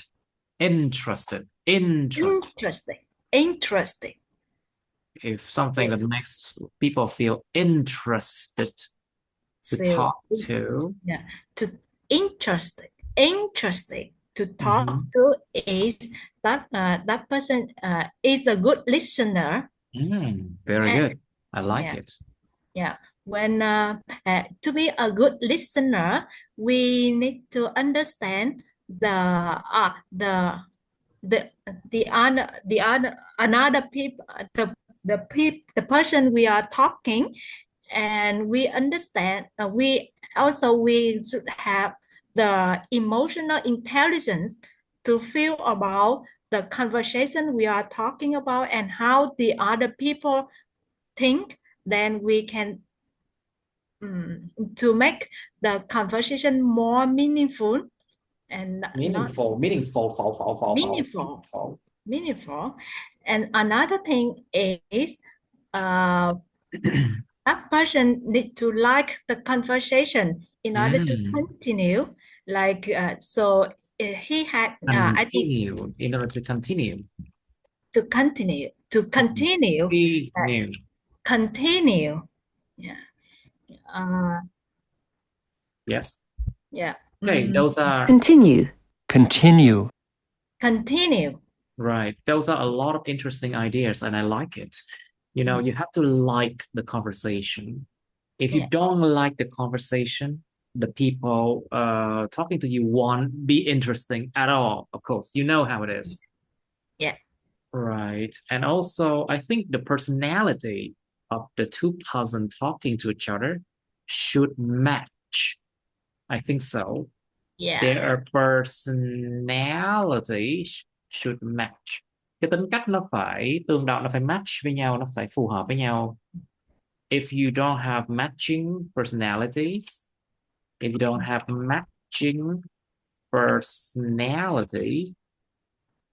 A: If something that makes people feel interested. To
C: feel
A: talk to.
C: to interested to talk
A: Mhm.
C: to is that person is a good listener.
A: Very
C: And-
A: good. I like
C: yeah.
A: it.
C: Yeah, when to be a good listener, we need to understand the other another people, the person we are talking, and we understand. We should have the emotional intelligence to feel about the conversation we are talking about and how the other people think. Then we can to make the conversation more meaningful and not
A: Meaningful.
C: meaningful. And another thing is that person need to like the conversation in order to continue. Like so he had I think
A: Continue. In order to continue.
C: to continue yeah
A: Yes.
C: yeah
A: Okay, those are
D: Continue.
F: Continue.
C: continue.
A: right. Those are a lot of interesting ideas, and I like it. You know, you have to like the conversation. If you
C: Yeah.
A: don't like the conversation, the people talking to you won't be interesting at all. Of course, you know how it is.
C: Yeah.
A: Right. And also, I think the personality of the two person talking to each other should match. I think so.
C: Yeah.
A: Their personality should match. Cái tính cách nó phải tương đồng, nó phải match với nhau, nó phải phù hợp với nhau. If you don't have matching personalities, if you don't have matching personality,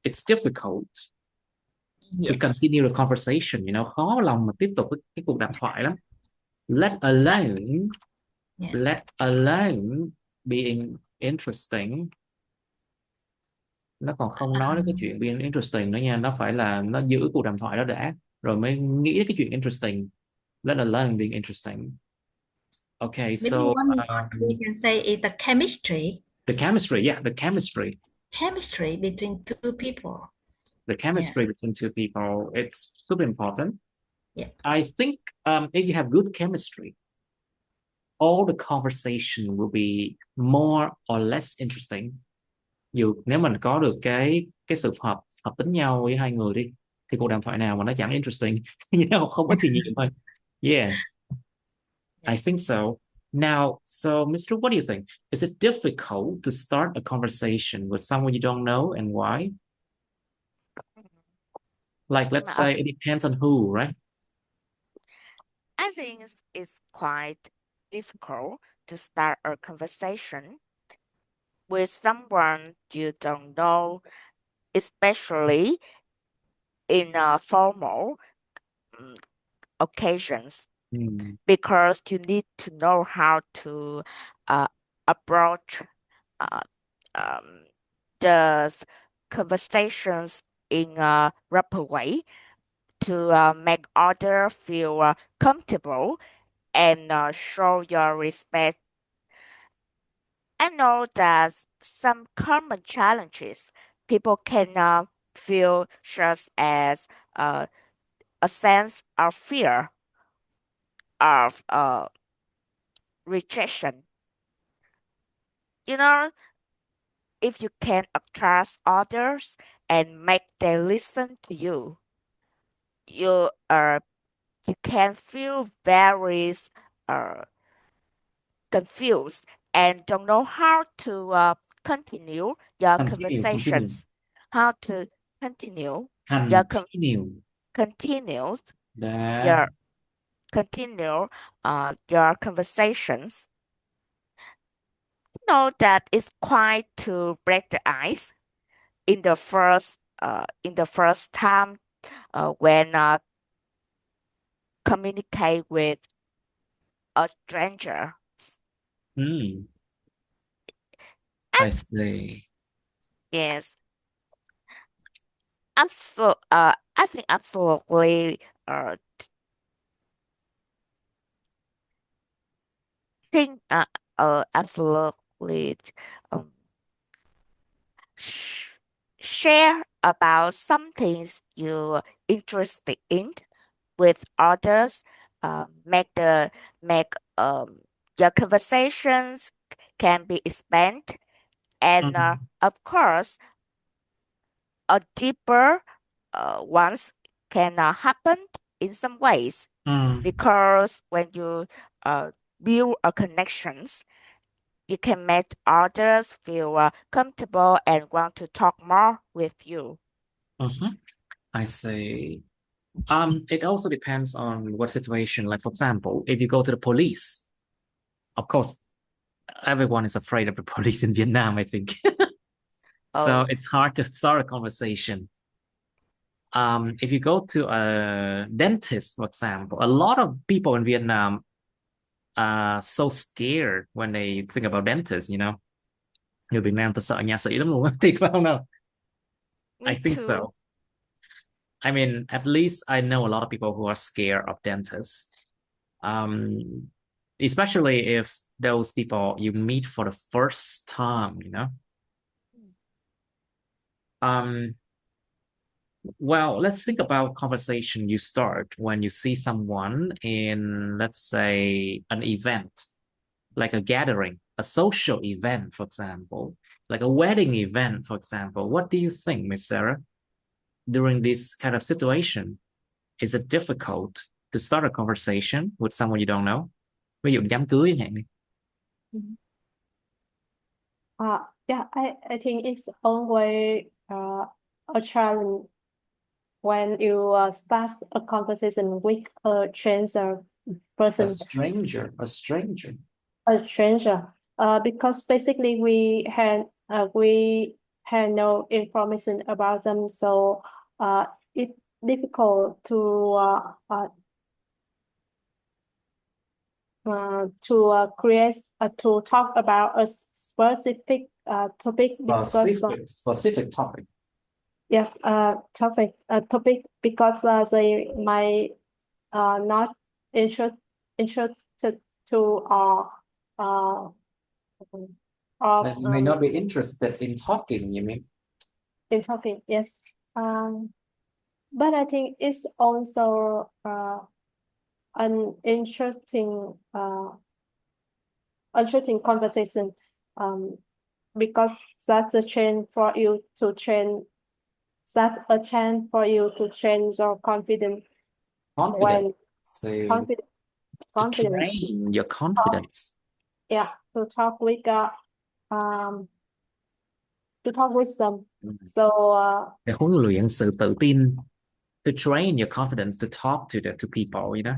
A: it's difficult to
C: Yes.
A: continue the conversation, khó lòng mà tiếp tục cái cuộc đàm thoại lắm. Let alone being interesting. Nó còn không nói đến cái chuyện being interesting nữa nha, nó phải là nó giữ cuộc đàm thoại đó đã rồi mới nghĩ đến cái chuyện interesting. Let alone being interesting. Okay,
C: Maybe
A: so
C: we can say is the chemistry
A: the chemistry
C: between two people.
A: The chemistry between two people, it's super important.
C: Yeah.
A: I think if you have good chemistry, all the conversation will be more or less interesting. Dù nếu mình có được cái sự hợp tính nhau với hai người đi, thì cuộc đàm thoại nào mà nó chẳng interesting, không có thì nhiều thôi. Yeah, I think so. Now, so Mr. What do you think? Is it difficult to start a conversation with someone you don't know, and why? Like, let's say it depends on who, right?
E: I think it's quite difficult to start a conversation with someone you don't know, especially in formal occasions, because you need to know how to approach the conversations in a proper way to make others feel comfortable and show your respect. I know that some common challenges people can feel, such as a sense of fear of rejection. If you can attract others and make them listen to you, you can feel very confused and don't know how to continue your conversations. How to continue your your conversations. Know that it's quite to break the ice in the first time when communicate with a stranger.
A: I see.
E: Yes. I think absolutely think absolutely share about some things you're interested in with others. Make your conversations can be expanded, and of course, a deeper ones can happen in some ways, because when you build a connections, you can make others feel comfortable and want to talk more with you.
A: I see. It also depends on what situation. Like, for example, if you go to the police, of course, everyone is afraid of the police in Vietnam, I think. So it's hard to start a conversation. If you go to a dentist, for example, a lot of people in Vietnam are so scared when they think about dentists, you know. Người Việt Nam tôi sợ nha sĩ lắm luôn á, thiệt phải không nào?
E: Me
A: I think
E: too.
A: so. I mean, at least I know a lot of people who are scared of dentists. Especially if those people you meet for the first time, you know. Well, let's think about conversation you start when you see someone in, let's say, an event, like a gathering, a social event, for example, like a wedding event, for example. What do you think, Miss Sarah? During this kind of situation, is it difficult to start a conversation with someone you don't know? Ví dụ đám cưới chẳng hạn đi.
B: Yeah, I think it's always a challenge when you start a conversation with a stranger person.
A: A stranger.
B: A stranger. Because basically we had no information about them, so it's difficult to create to talk about a specific topic
A: Specific topic.
B: Yes, topic because they might not interested to
A: That may not be interested in talking, you mean?
B: In talking, yes. But I think it's also an interesting conversation because that's a chance for you to change. That's a chance for you to change your confidence.
A: Confidence.
B: Confidence.
A: Train your confidence.
B: Yeah, to talk with them. So
A: để huấn luyện sự tự tin. To train your confidence to talk to people, you know.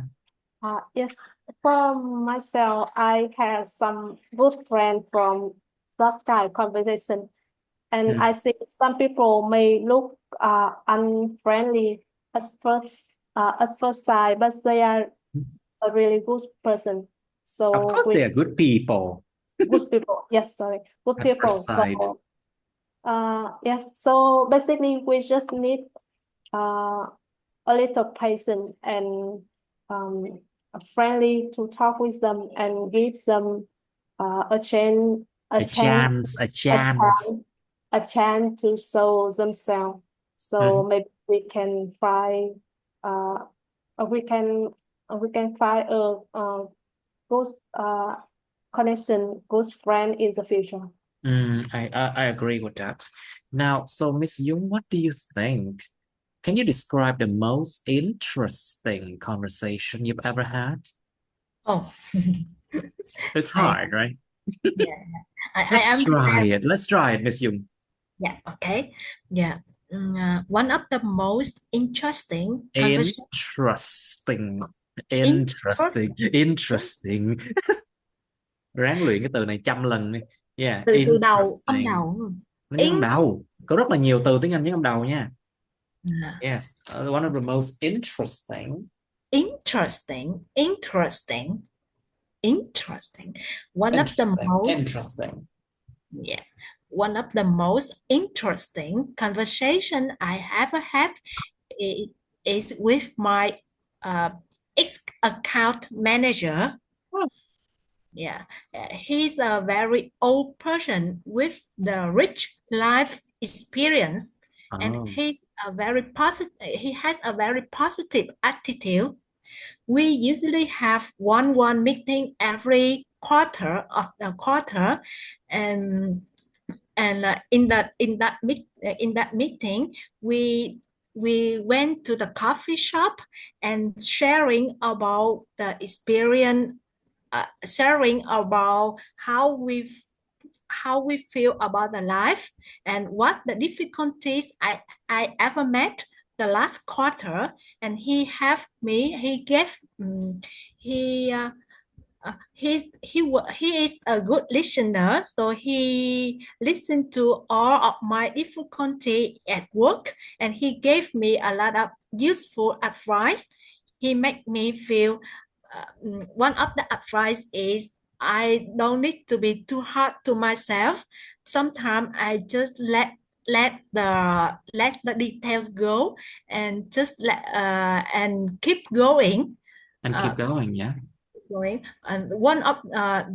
B: Yes, for myself, I have some good friends from that kind of conversation, and I think some people may look unfriendly at first sight, but they are a really good person. So
A: of course, they are good people.
B: Good people, yes, sorry, good
A: At
B: people.
A: first sight.
B: So, yes. So basically, we just need a little patience and friendly to talk with them and give them a chance to show themselves. So maybe we can find we can find a good connection, good friend in the future.
A: I agree with that. Now, so Miss Jung, what do you think? Can you describe the most interesting conversation you've ever had?
C: Oh,
A: it's hard, right?
C: Yeah,
A: Let's try it, Miss Jung.
C: Yeah, okay. Yeah. One of the most interesting
A: Interesting. Ráng luyện cái từ này 100 lần đi. Yeah,
C: từ đầu, âm đầu.
A: Nó âm đầu. Có rất là nhiều từ tiếng Anh nhấn âm đầu nha. Yes, one of the most interesting. One of the most
C: interesting conversation I ever had is with my ex account manager. Yeah, he's a very old person with the rich life experience, and
A: Oh.
C: he's a very positive. He has a very positive attitude. We usually have one meeting every quarter of the quarter, and in that meeting we went to the coffee shop and sharing about the experience, sharing about how we feel about the life and what the difficulties I ever met the last quarter. And he gave he is a good listener, so he listened to all of my difficulty at work, and he gave me a lot of useful advice. He made me feel one of the advice is I don't need to be too hard to myself. Sometimes I just let the details go and just and keep going.
A: And keep going, yeah.
C: Going. And one of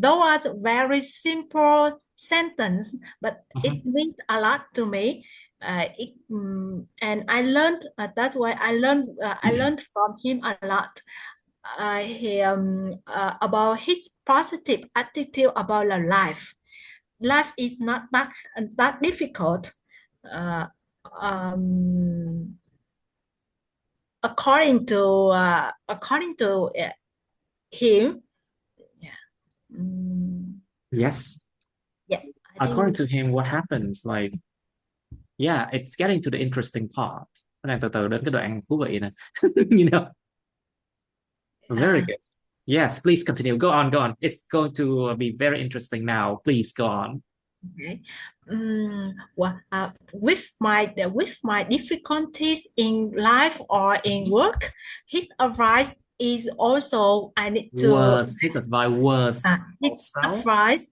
C: those are very simple sentence, but it means a lot to me. And I learned. That's why I learned. I learned from him a lot. About his positive attitude about the life. Life is not that difficult. Uh, according to him. Yeah.
A: Yes.
C: Yeah.
A: According to him, what happens? Like, yeah, it's getting to the interesting part. Cái này từ từ đến cái đoạn thú vị nè. You know. Very good. Yes, please continue. Go on, go on. It's going to be very interesting now. Please go on.
C: Okay. With my difficulties in life or in work, his advice is also I need to.
A: His advice was.
C: His advice.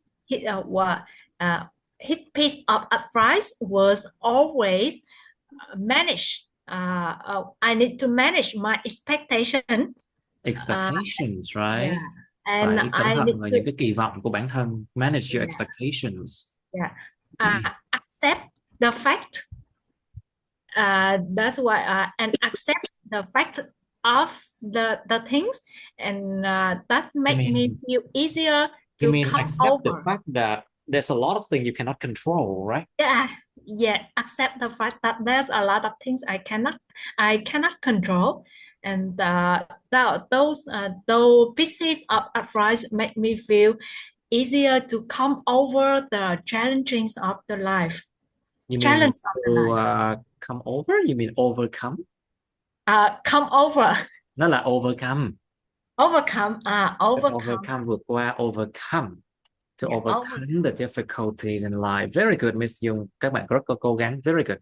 C: His piece of advice was always manage. I need to manage my expectation.
A: Expectations, right?
C: Yeah. And
A: Phải cẩn
C: I
A: thận
C: need
A: là
C: to.
A: những cái kỳ vọng của bản thân. Manage your expectations.
C: Yeah. Accept the fact. That's why and accept the fact of the things, and that make me feel easier to come
A: accept
C: over.
A: the fact that there's a lot of things you cannot control, right?
C: Yeah. Accept the fact that there's a lot of things I cannot control, and those pieces of advice make me feel easier to come over the challenges of the life.
A: You
C: Challenge
A: mean
C: of the life.
A: Come over? You mean overcome?
C: Come over.
A: Nó là overcome.
C: Overcome.
A: Overcome, vượt qua, overcome. To overcome the difficulties in life. Very good, Miss Dung. Các bạn rất có cố gắng. Very good.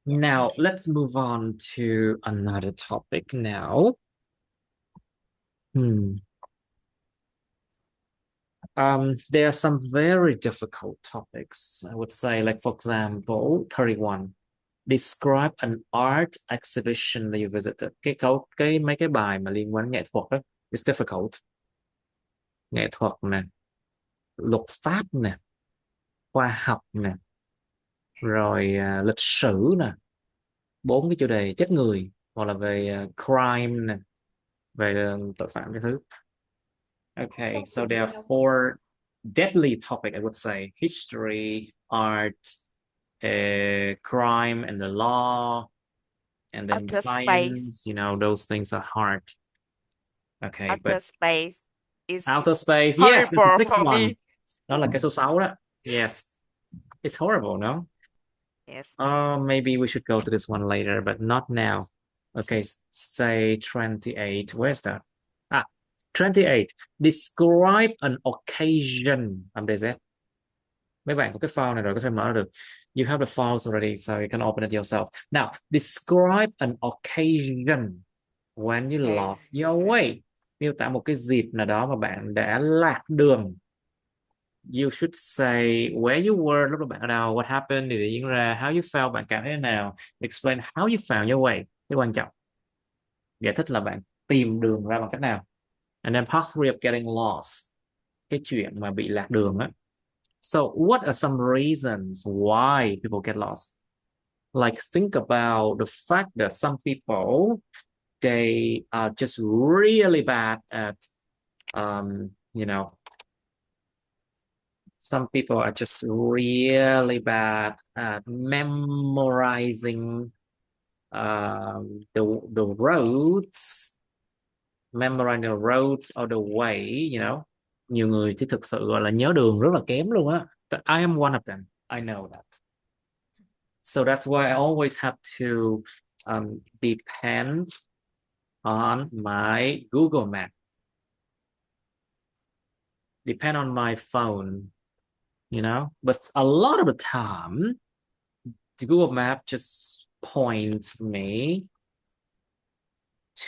A: Now, let's move on to another topic now. There are some very difficult topics, I would say, like, for example, 31. Describe an art exhibition that you visited. Mấy cái bài mà liên quan đến nghệ thuật đó, it's difficult. Nghệ thuật nè, luật pháp nè, khoa học nè, rồi lịch sử nè, 4 cái chủ đề chết người, hoặc là về crime nè, về tội phạm cái thứ. Okay, so there are 4 deadly topics, I would say: history, art, crime and the law, and then
E: Outer
A: science.
E: space.
A: You know, those things are hard. Okay,
E: Outer space is
A: outer space.
E: horrible.
A: Yes, that's the 6th
E: for
A: one.
E: me.
A: Đó là cái số 6 đó. Yes, it's horrible, no?
E: Yes.
A: Maybe we should go to this one later, but not now. Okay, say 28. Where's that? 28. Describe an occasion. MDZ. Mấy bạn có cái file này rồi, có thể mở được. You have the files already, so you can open it yourself. Now, describe an occasion when you lost your way. Miêu tả một cái dịp nào đó mà bạn đã lạc đường. You should say where you were, lúc đó bạn ở đâu, what happened, điều gì diễn ra, how you felt, bạn cảm thấy thế nào. Explain how you found your way. Cái quan trọng. Giải thích là bạn tìm đường ra bằng cách nào. And then part 3 of getting lost. cái chuyện mà bị lạc đường á. So what are some reasons why people get lost? Like think about the fact that some people, they are just really bad at some people are just really bad at memorizing the roads, memorizing the roads or the way, nhiều người thì thực sự gọi là nhớ đường rất là kém luôn á. I am one of them, I know that. So that's why I always have to depend on my Google Map, depend on my phone, but a lot of the time the Google Map just points me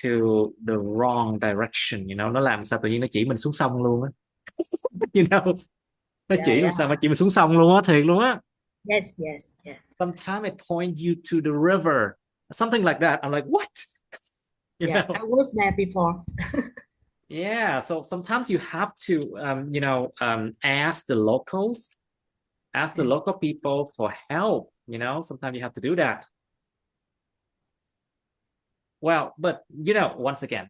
A: to the wrong direction, nó làm sao tự nhiên nó chỉ mình xuống sông luôn á. Nó chỉ làm sao mà chỉ mình xuống sông luôn á, thiệt luôn á.
C: Yes.
A: Sometimes it point you to the river, something like that. I'm like, what?
C: I was there before.
A: Yeah, so sometimes you have to ask the locals, ask the local people for help. Sometimes you have to do that. Well, but once again,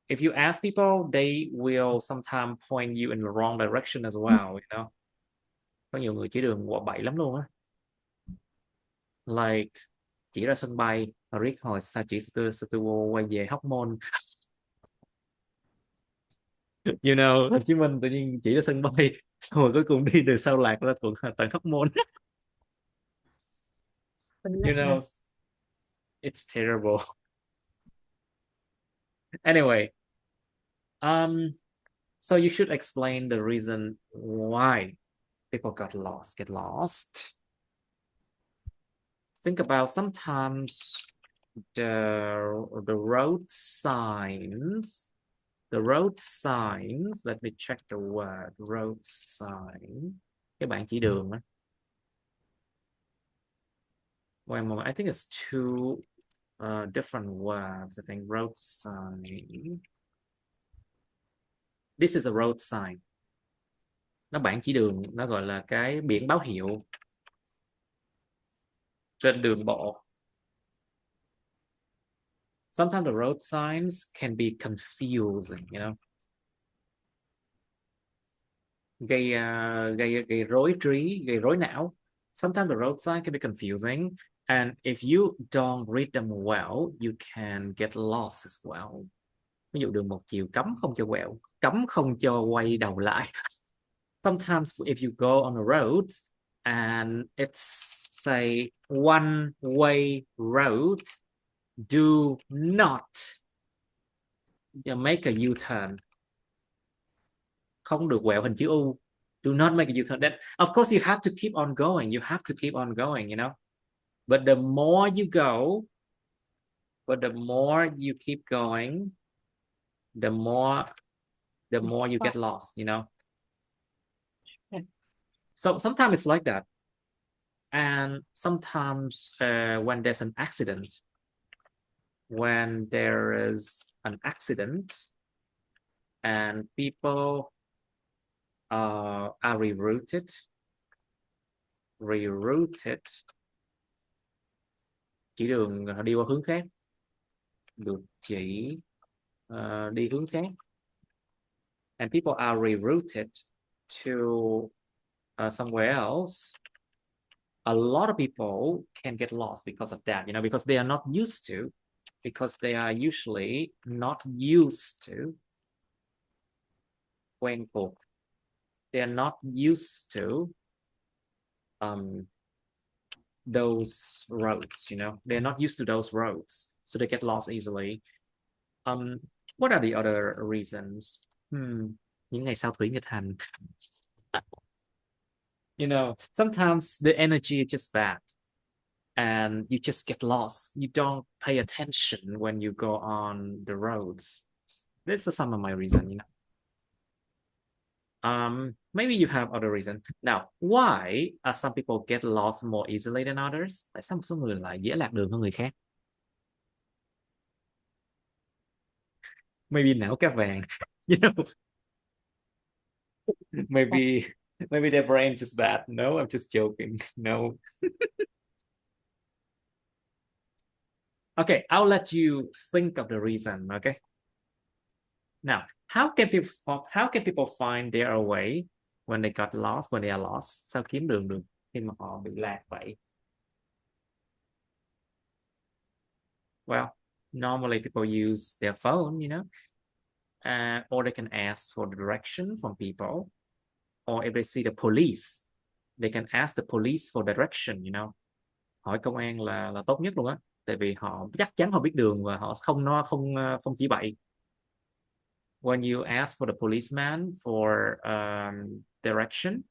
A: if you ask people, they will sometimes point you in the wrong direction as well. Có nhiều người chỉ đường quậy bậy lắm luôn á. Like chỉ ra sân bay, riết hồi sao chỉ sao tôi quay về Hóc Môn. Hồ Chí Minh tự nhiên chỉ ra sân bay, xong rồi cuối cùng đi từ Sao Lạc ra tận Hóc Môn. It's terrible. Anyway, so you should explain the reason why people get lost. Think about sometimes the road signs. Let me check the word road sign. Cái bảng chỉ đường á. Wait a moment, I think it's two different words. I think road sign. This is a road sign. Nó bảng chỉ đường, nó gọi là cái biển báo hiệu trên đường bộ. Sometimes the road signs can be confusing, gây rối trí, gây rối não. Sometimes the road sign can be confusing, and if you don't read them well, you can get lost as well. Ví dụ đường một chiều cấm không cho quẹo, cấm không cho quay đầu lại. Sometimes if you go on a road and it's say one way road, do not make a U-turn. Không được quẹo hình chữ U. Do not make a U-turn. Then of course you have to keep on going. But the more you go, the more you keep going, the more you get lost, So sometimes it's like that. And sometimes when there's an accident, and people are rerouted, chỉ đường đi qua hướng khác, được chỉ đi hướng khác, and people are rerouted to somewhere else. A lot of people can get lost because of that, because they are not used to, because they are usually not used to, quen thuộc. They are not used to those roads, they're not used to those roads, so they get lost easily. What are the other reasons? Những ngày sao thủy nghịch hành. Sometimes the energy is just bad and you just get lost. You don't pay attention when you go on the roads. This is some of my reason, maybe you have other reasons. Now, why some people get lost more easily than others? Tại sao một số người lại dễ lạc đường hơn người khác? Maybe não cá vàng. Maybe their brain just bad. No, I'm just joking. No. Okay, I'll let you think of the reason. Okay. Now, how can people find their way when they got lost, when they are lost? Sao kiếm đường được khi mà họ bị lạc vậy? Well, normally people use their phone, or they can ask for the direction from people, or if they see the police, they can ask the police for direction, Hỏi công an là tốt nhất luôn á, tại vì họ chắc chắn họ biết đường và họ không chỉ bậy. When you ask for the policeman for direction,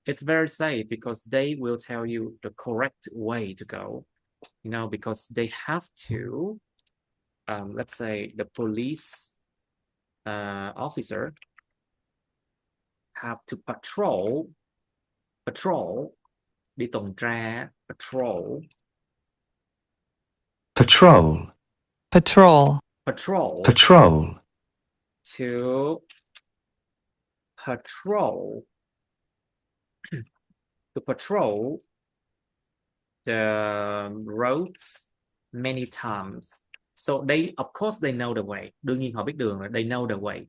A: it's very safe because they will tell you the correct way to go, because they have to, let's say the police officer have to patrol, đi tuần tra, patrol,
F: patrol,
D: patrol,
A: patrol,
F: patrol,
A: to patrol, to patrol the roads many times. So they, of course, they know the way. Đương nhiên họ biết đường rồi. They know the way.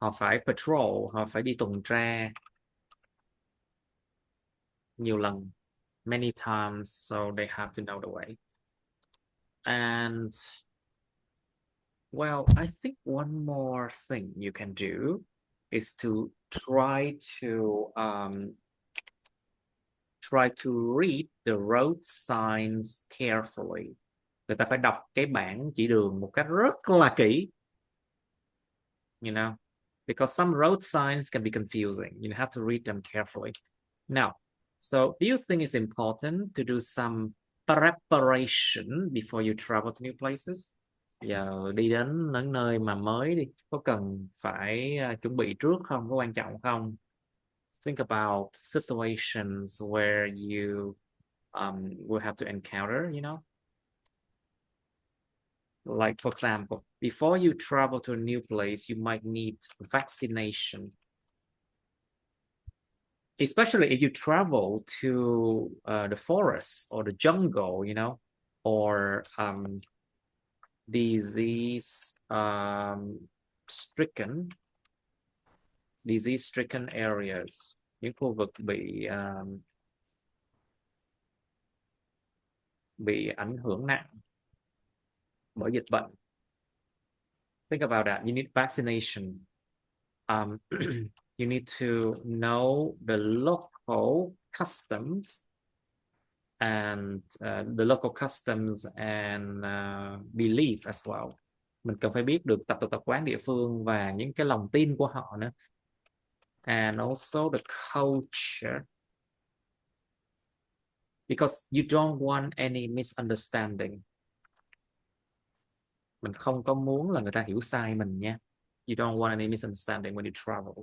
A: Họ phải patrol, họ phải đi tuần tra nhiều lần, many times, so they have to know the way. And well, I think one more thing you can do is to try to read the road signs carefully. Người ta phải đọc cái bảng chỉ đường một cách rất là kỹ, because some road signs can be confusing. You have to read them carefully. Now, so do you think it's important to do some preparation before you travel to new places? Giờ đi đến những nơi mà mới đi, có cần phải chuẩn bị trước không? Có quan trọng không? Think about situations where you will have to encounter, Like, for example, before you travel to a new place, you might need vaccination. Especially if you travel to the forest or the jungle, or disease-stricken areas, những khu vực bị ảnh hưởng nặng bởi dịch bệnh. Think about that. You need vaccination. You need to know the local customs and belief as well. Mình cần phải biết được tập quán địa phương và những cái lòng tin của họ nữa. And also the culture, because you don't want any misunderstanding. Mình không có muốn là người ta hiểu sai mình nha. You don't want any misunderstanding when you travel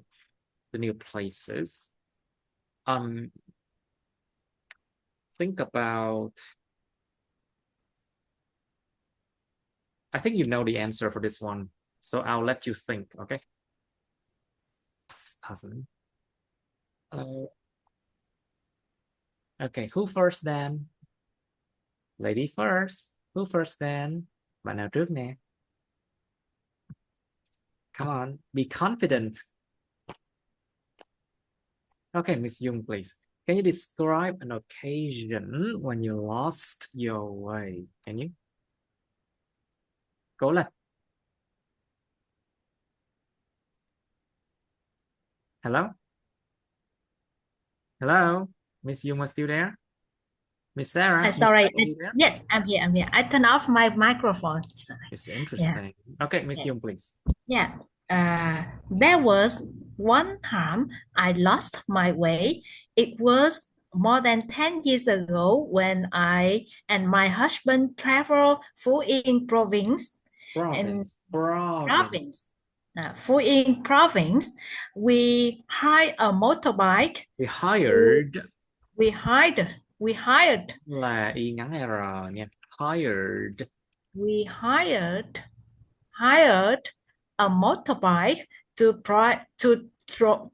A: to new places. Think about, I think you know the answer for this one, so I'll let you think, okay? Okay, who first then? Lady first. Who first then? Bạn nào trước nè? Come on, be confident. Okay, Miss Dung, please. Can you describe an occasion when you lost your way? Can you? Cố lên. Hello? Hello? Miss Dung are still there? Miss Sarah?
C: Sorry.
A: There?
C: Yes, I'm here. I turned off my microphone. Sorry.
A: It's interesting. Yeah. Okay, Miss Dung, please.
C: Yeah. There was one time I lost my way. It was more than 10 years ago when I and my husband traveled Phú Yên province. Phú Yên province. We hired a motorbike. We hired.
A: Là y ngắn R nha. Hired.
C: We hired a motorbike to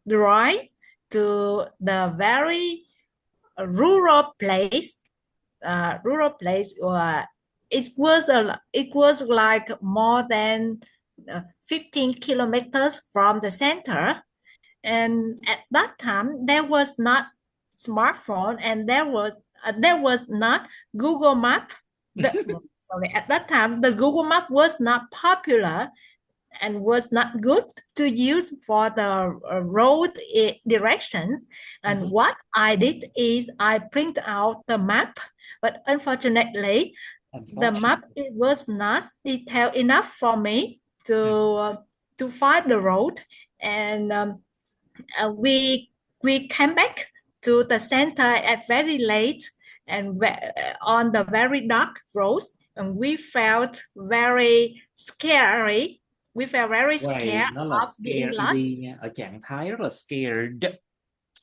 C: drive to the very rural place. It was like more than 15 kilometers from the center, and at that time there was not smartphone, and there was not Google Map. Sorry, at that time the Google Map was not popular and was not good to use for the road directions. And what I did is I print out the map, but unfortunately the map it was not detailed enough for me to find the road. And we came back to the center at very late and on the very dark roads, and we felt very scary. We felt very scared
A: Nó là
C: of being
A: scared
C: lost.
A: đi nha. Ở trạng thái rất là scared.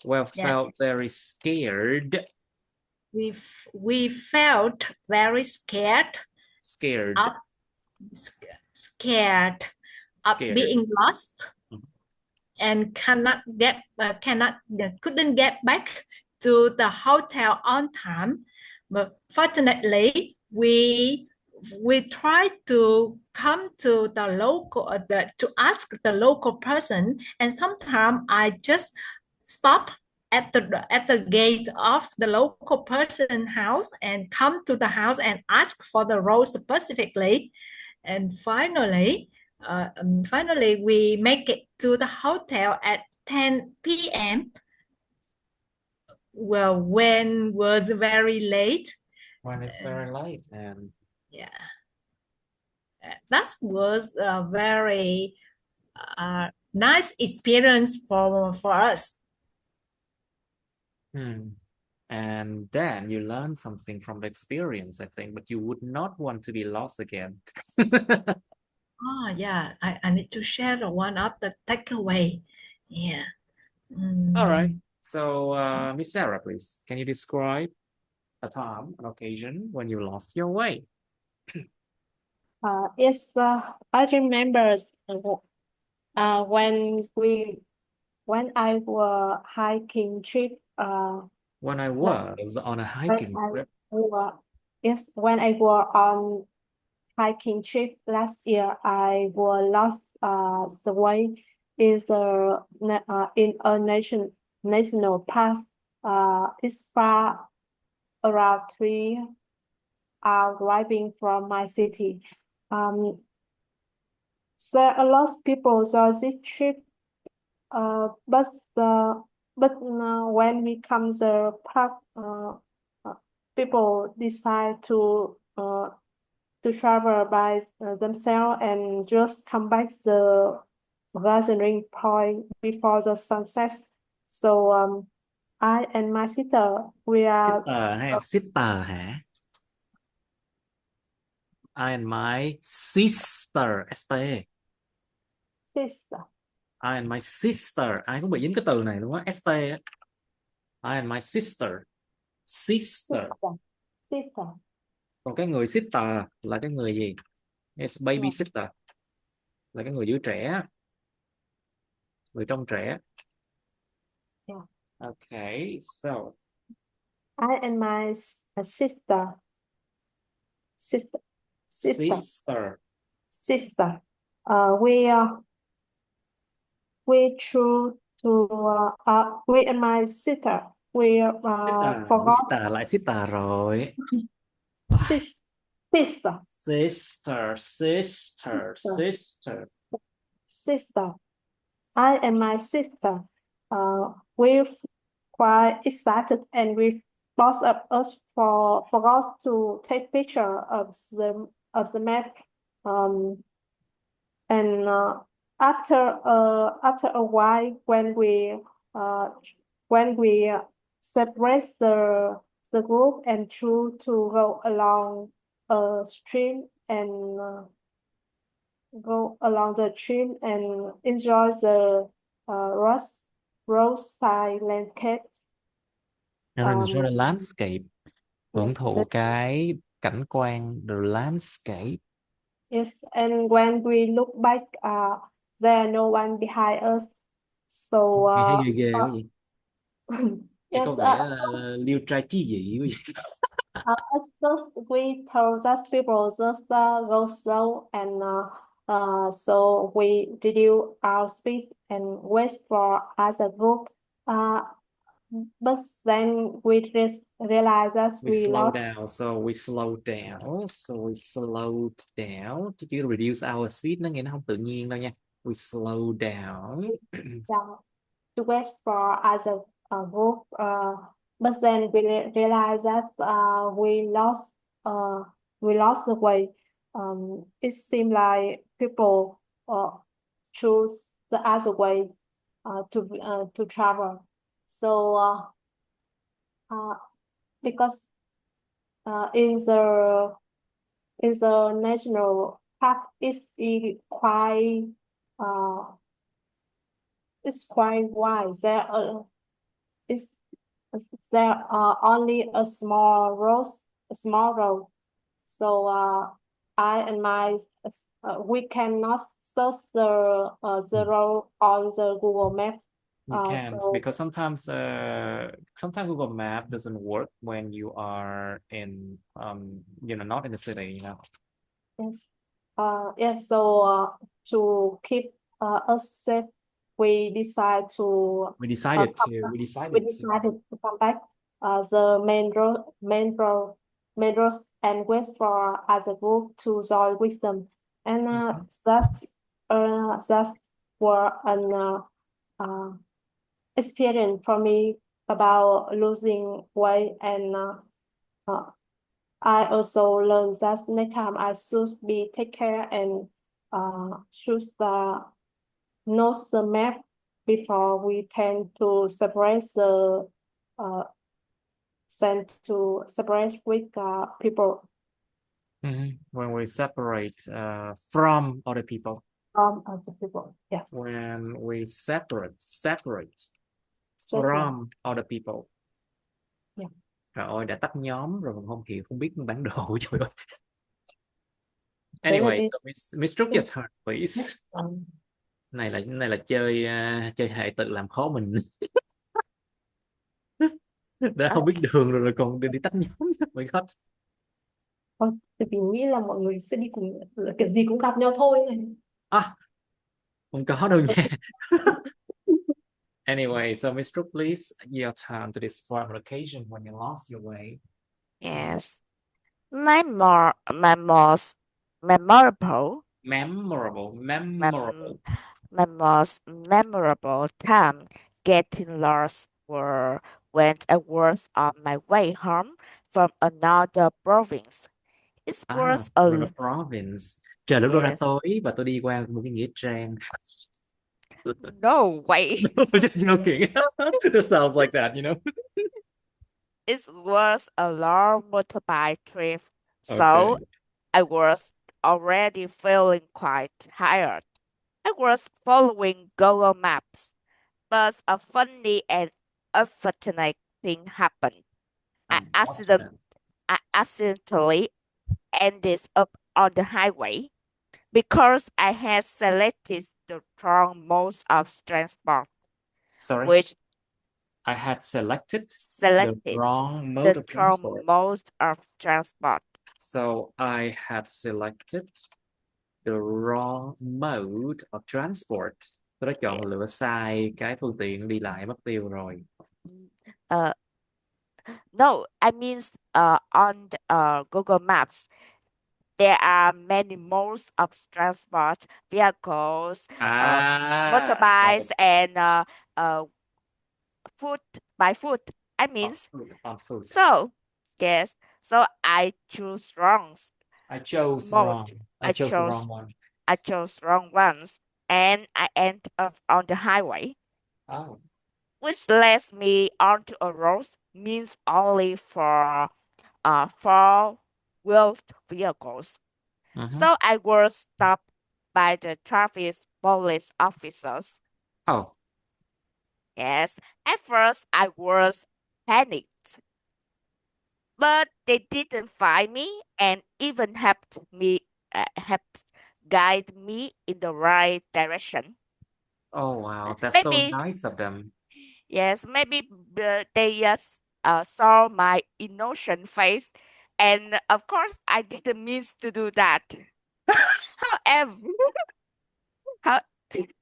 A: Well,
C: Yes.
A: felt very scared.
C: We felt very scared
A: Scared.
C: of being lost, and couldn't get back to the hotel on time. But fortunately, we tried to come to the local to ask the local person, and sometimes I just stop at the gate of the local person's house and come to the house and ask for the road specifically. And finally we make it to the hotel at 10 p.m. Well, when was very late.
A: When it's very late, and
C: yeah, that was a very nice experience for us.
A: And then you learn something from the experience, I think, but you would not want to be lost again.
C: Oh yeah, I need to share one of the takeaway. Yeah.
A: All right. So, Miss Sarah, please, can you describe a time, an occasion when you lost your way?
B: Yes, I remember when I was hiking trip.
A: When I was on a hiking trip.
B: Yes, when I was on hiking trip last year, I was lost the way in a national park. It's far around 3 hours driving from my city. There are a lot of people on this trip, but when we come the park, people decide to travel by themselves and just come back the gathering point before the sunset. So I and my sister, we are
A: Sister hả? I and my sister, ST.
B: sister.
A: I and my sister. Ai cũng bị dính cái từ này luôn á, ST á. I and my sister. Sister. Còn cái người sister là cái người gì? Yes, baby sister. Là cái người giữ trẻ. Người trông trẻ.
B: Yeah.
A: Okay, so
B: I and my sister. We choose to we and my sister we forgot
A: sister lại sister rồi.
B: Sister. I and my sister we quite excited, and we both of us forgot to take picture of the map. And after a while, when we separate the group and choose to go along a stream and enjoy the roadside landscape.
A: Enjoy the landscape. Hưởng thụ cái cảnh quan, the landscape.
B: Yes, and when we look back, there are no one behind us. So
A: Nghe hay ghê ghê quá vậy. Cái
B: yes,
A: có vẻ là liêu trai trí dị quá vậy.
B: at first we told that people just go slow, and so we reduce our speed and wait for other group. But then we realize that
A: We
B: we
A: slow
B: lost.
A: down, so we slow down, so we slowed down. Chứ reduce our speed nó nghe nó không tự nhiên đâu nha. We slow down.
B: Down to wait for other group. But then we realize that we lost the way. It seemed like people choose the other way to travel. So because in the national park uh it's quite wide. Is there are only a small road. So I and my we cannot search the road on the Google Map.
A: You can't,
B: So
A: because sometimes Google Map doesn't work when you are in not in the city, you know.
B: yes, yes. So to keep us safe, we decide to
A: We decided
B: come
A: to.
B: back.
A: We
B: We
A: decided to.
B: decided to come back the main road, and wait for other group to join with them. And that's were an experience for me about losing weight, and I also learned that next time I should be take care and should know the map before we tend to separate with people
A: When we separate from other people.
B: from other people. Yeah.
A: When we separate from other people.
B: Yeah.
A: Trời ơi, đã tách nhóm rồi mà không hiểu, không biết bản đồ. Trời ơi. Anyway, so Miss Trúc, your turn, please. Này là chơi chơi hệ tự làm khó mình. Đã không biết đường rồi còn đi tách nhóm. Oh my God.
B: Thì mình nghĩ là mọi người sẽ đi cùng, kiểu gì cũng gặp nhau thôi này.
A: Không có đâu nha. Anyway, so Miss Trúc, please, your turn to describe an occasion when you lost your way.
E: Yes. My most memorable time getting lost were when I was on my way home from another province. It was a
A: From a province. Trời, lúc đó đã
E: yes.
A: tối và tôi đi qua một cái nghĩa trang.
E: No way.
A: I'm just joking. This sounds like that, you know.
E: It was a long motorbike trip, so
A: Okay.
E: I was already feeling quite tired. I was following Google Maps, but a funny and unfortunate thing happened. I accidentally ended up on the highway because I had selected the wrong mode of transport.
A: Sorry.
E: Which
A: I had selected the wrong mode of
E: transport.
A: So I had selected the wrong mode of transport. Tôi đã chọn lựa sai cái phương tiện đi lại mất tiêu rồi.
E: No, I mean on Google Maps, there are many modes of transport, vehicles, motorbikes, and foot by foot. I mean,
A: on foot.
E: So yes, so I chose wrong.
A: I chose
E: mode.
A: wrong. I chose the wrong one.
E: I chose wrong ones, and I ended up on the highway.
A: Oh.
E: Which leads me onto a road means only for four-wheeled vehicles. So I was stopped by the traffic police officers.
A: Oh.
E: Yes, at first I was panicked, but they didn't find me and even helped me helps guide me in the right direction.
A: Oh, wow. That's so
E: Maybe,
A: nice of them.
E: yes, maybe they just saw my innocent face, and of course, I didn't mean to do that. However, how, it's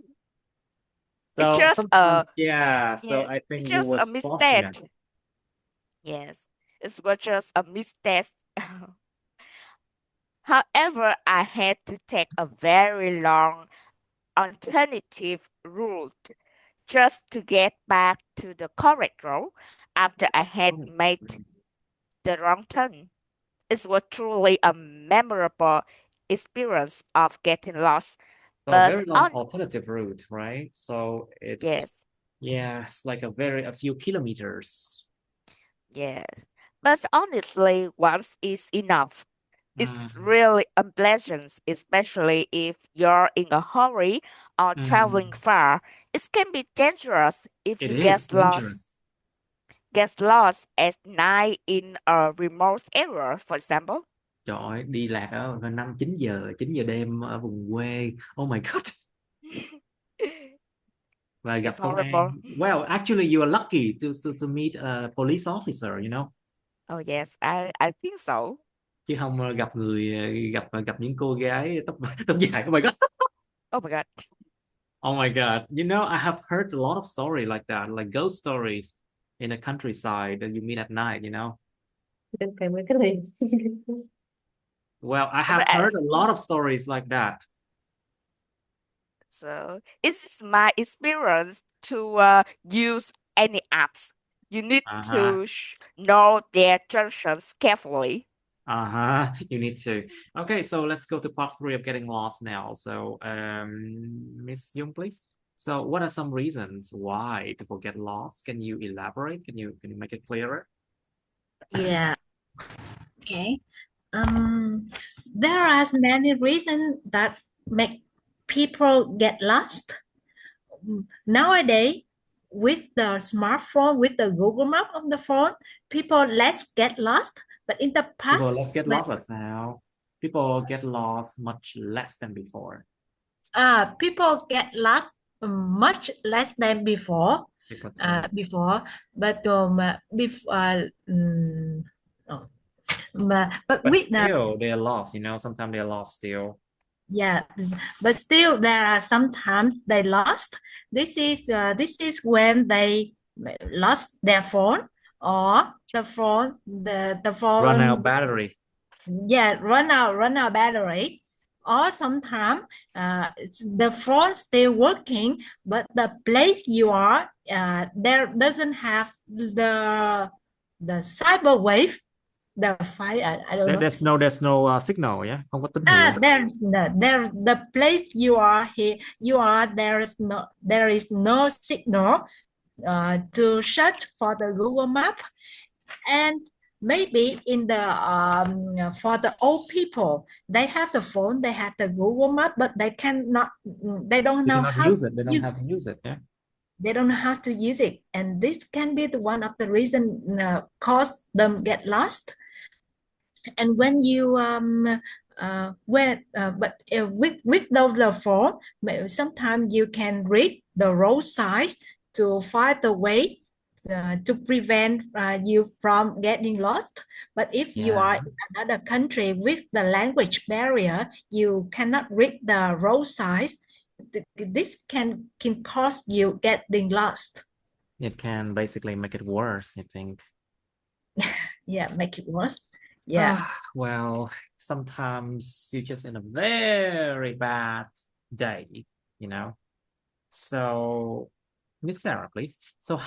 A: So
E: just a
A: sometimes, yeah. So
E: yes,
A: I
E: it's
A: think you
E: just a
A: was fortunate.
E: mistake. Yes, it was just a mistake. However, I had to take a very long alternative route just to get back to the correct road after I had
A: Oh,
E: made the wrong turn. It was truly a memorable experience of getting lost.
A: so
E: But
A: very long
E: on
A: alternative route, right? So it's,
E: yes,
A: yes, like a few kilometers.
E: yes. But honestly, once is enough. It's
A: Mm,
E: really unpleasant, especially if you're in a hurry or traveling
A: mm.
E: far. It can be dangerous if
A: It
E: you
A: is dangerous.
E: get lost at night in a remote area, for example.
A: Trời ơi, đi lạc ở gần 9 giờ đêm ở vùng quê. Oh my God. Và gặp
E: It's
A: công an.
E: horrible.
A: Well, actually you are lucky to meet a police officer, you know.
E: Oh yes, I think so.
A: Chứ không gặp người gặp những cô gái tóc tóc dài. Oh my God.
E: Oh my God.
A: Oh my God. You know, I have heard a lot of story like that, like ghost stories in the countryside that you meet at night, you know.
B: Đừng kể mấy cái gì.
A: Well, I have
E: But
A: heard a lot of stories like that.
E: so it's my experience to use any apps. You need
A: Uh-huh.
E: to know their junctions carefully.
A: Uh-huh. You need to. Okay, so let's go to part 3 of getting lost now. So, Miss Young, please. So, what are some reasons why people get lost? Can you elaborate? Can you make it clearer?
C: Yeah. Okay. There are many reasons that make people get lost. Nowadays, with the smartphone, with the Google Map on the phone, people less get lost. But in the
A: People
C: past,
A: let's get lost là sao? People get lost much less than before.
C: people get lost much less than before.
A: People tell me.
C: Before, but before, oh, but
A: But
C: with the
A: still, they're lost, you know. Sometimes they're lost still.
C: yeah, but still there are sometimes they lost. This is when they lost their phone or the
A: Run out
C: phone,
A: battery.
C: yeah, run out battery, or sometimes the phone still working but the place you are there doesn't have the cyber wave, the fire, I don't know.
A: There's no signal, yeah. Không có tín hiệu.
C: There's no, the place you are here, you are, there is no signal to search for the Google Map. And maybe in the for the old people, they have the phone, they have the Google Map, but they don't
A: They
C: know
A: cannot
C: how
A: use
C: to
A: it. They don't
C: use,
A: have to use it, yeah.
C: they don't know how to use it, and this can be one of the reason cause them get lost. And when you with those phone, sometimes you can read the road signs to find the way to prevent you from getting lost. But if you are
A: Yeah.
C: in another country with the language barrier, you cannot read the road signs. This can cause you getting lost.
A: It can basically make it worse, I think.
C: Yeah, make it worse. Yeah.
A: Well, sometimes you're just in a very bad day, you know. So, Miss Sarah, please. So,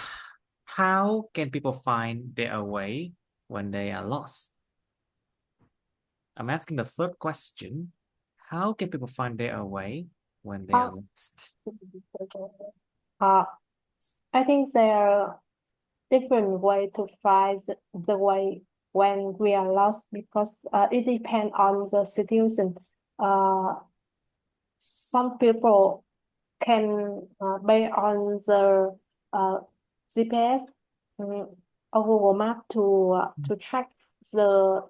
A: how can people find their way when they are lost? I'm asking the third question. How can people find their way when they are lost?
B: Uh, I think there are different way to find the way when we are lost because it depends on the situation. Some people can based on the GPS or Google Map to track the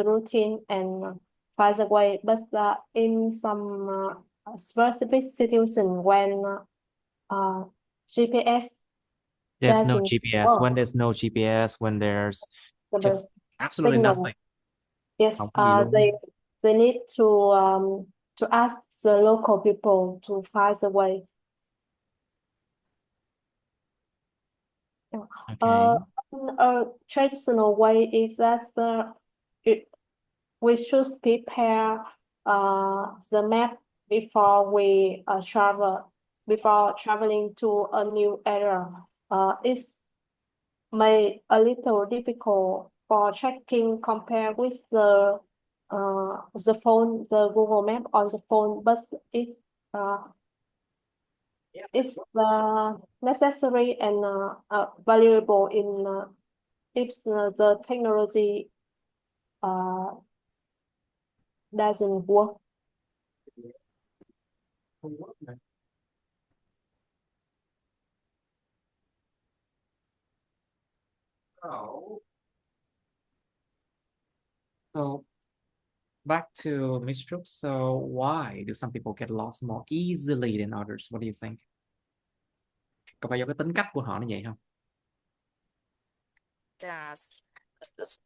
B: routine and find a way, but in some specific situation when GPS
A: There's no
B: doesn't
A: GPS. When
B: work,
A: there's no GPS, when there's
B: the
A: just absolutely
B: signal.
A: nothing.
B: Yes,
A: Không có gì luôn.
B: they need to ask the local people to find the way.
A: Okay.
B: A traditional way is that we should prepare the map before traveling to a new area. It's made a little difficult for tracking compared with the Google Map on the phone, but it's necessary and valuable if the technology doesn't work.
A: So back to Miss Trúc. So why do some people get lost more easily than others? What do you think? Có phải do cái tính cách của họ như vậy không?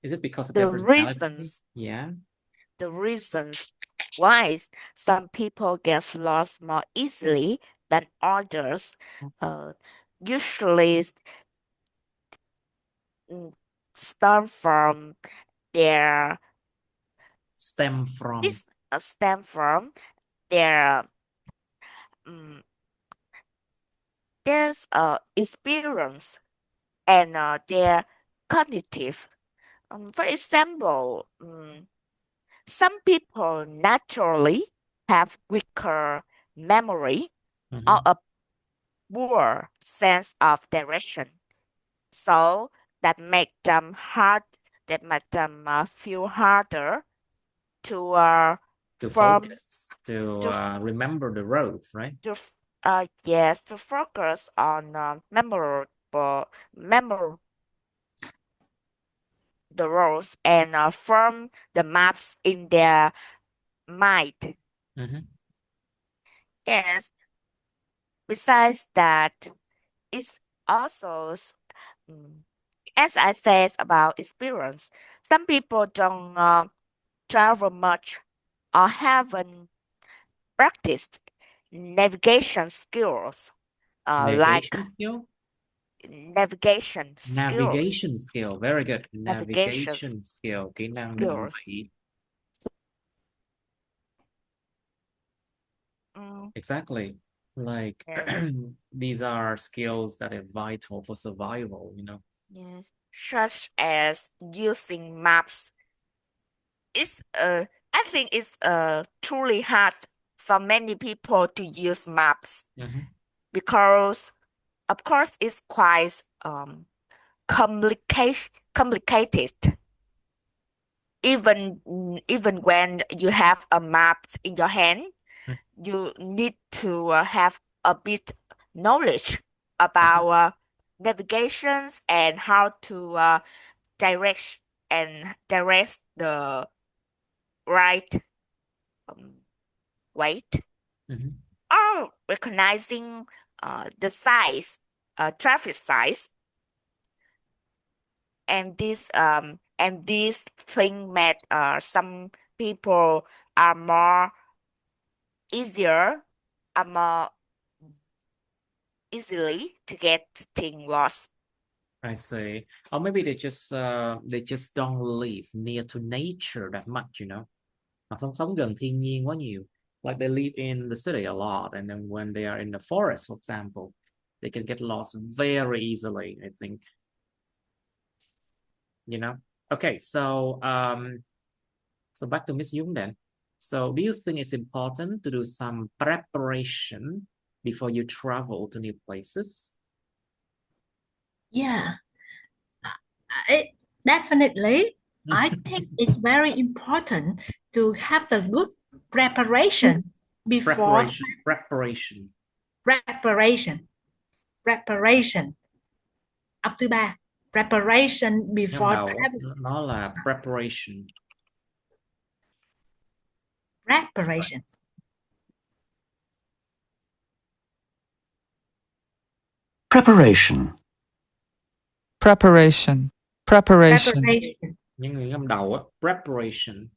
A: Is it because of
E: The
A: their personality?
E: reasons
A: Yeah.
E: the reasons why some people get lost more easily than others usually stem from their
A: Stem from.
E: stem from their experience and their cognitive. For example, some people naturally have weaker memory or a poor sense of direction, so that make them feel harder to
A: focus, to remember the roads, right?
E: Yes, to focus on the roads and form the maps in their mind. Yes. Besides that, it's also, as I said about experience, some people don't travel much or haven't practiced navigation skills.
A: Navigation skill?
E: Navigation skills.
A: Navigation skill, very good. Navigation skill, kỹ năng định vị. Exactly. Like these are skills that are vital for survival, you know.
E: Yes, such as using maps. I think it's truly hard for many people to use maps because, of course, it's quite complicated. Even when you have a map in your hand, you need to have a bit knowledge about navigations and how to direct the right weight, or recognizing the size, traffic size, and this thing made some people are more easily to get things lost.
A: I see. Or maybe they just don't live near to nature that much, you know. Họ không sống gần thiên nhiên quá nhiều. Like they live in the city a lot, and then when they are in the forest, for example, they can get lost very easily, I think. You know? Okay, so back to Miss Dung then. So do you think it's important to do some preparation before you travel to new places?
C: Yeah, definitely. I think it's very important to have the good preparation before
A: preparation.
C: Up to 3. Preparation before traveling.
A: Nó là preparation.
C: Preparation.
F: Preparation.
G: Preparation. Preparation.
C: Preparation.
A: Những người ngâm đầu á, preparation.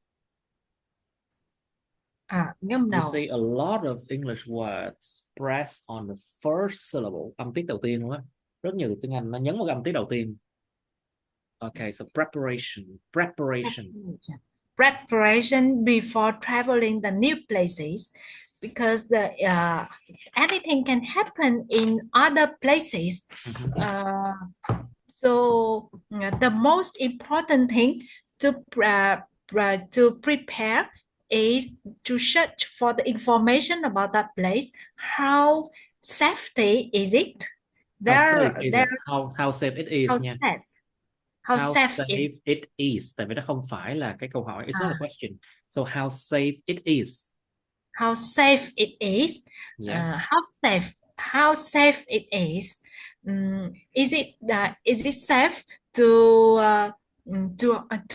C: Ngâm
A: You
C: đầu.
A: see a lot of English words press on the first syllable, âm tiết đầu tiên luôn á. Rất nhiều tiếng Anh nó nhấn vào âm tiết đầu tiên. Okay, so preparation.
C: Preparation before traveling the new places, because anything can happen in other places. So the most important thing to prepare is to search for the information about that place. How safety is it?
A: How safe it is nha. How safe it is. Tại vì nó không phải là cái câu hỏi. It's not a question. So how safe it is.
C: How safe it is.
A: Yes.
C: How safe it is. Is it safe to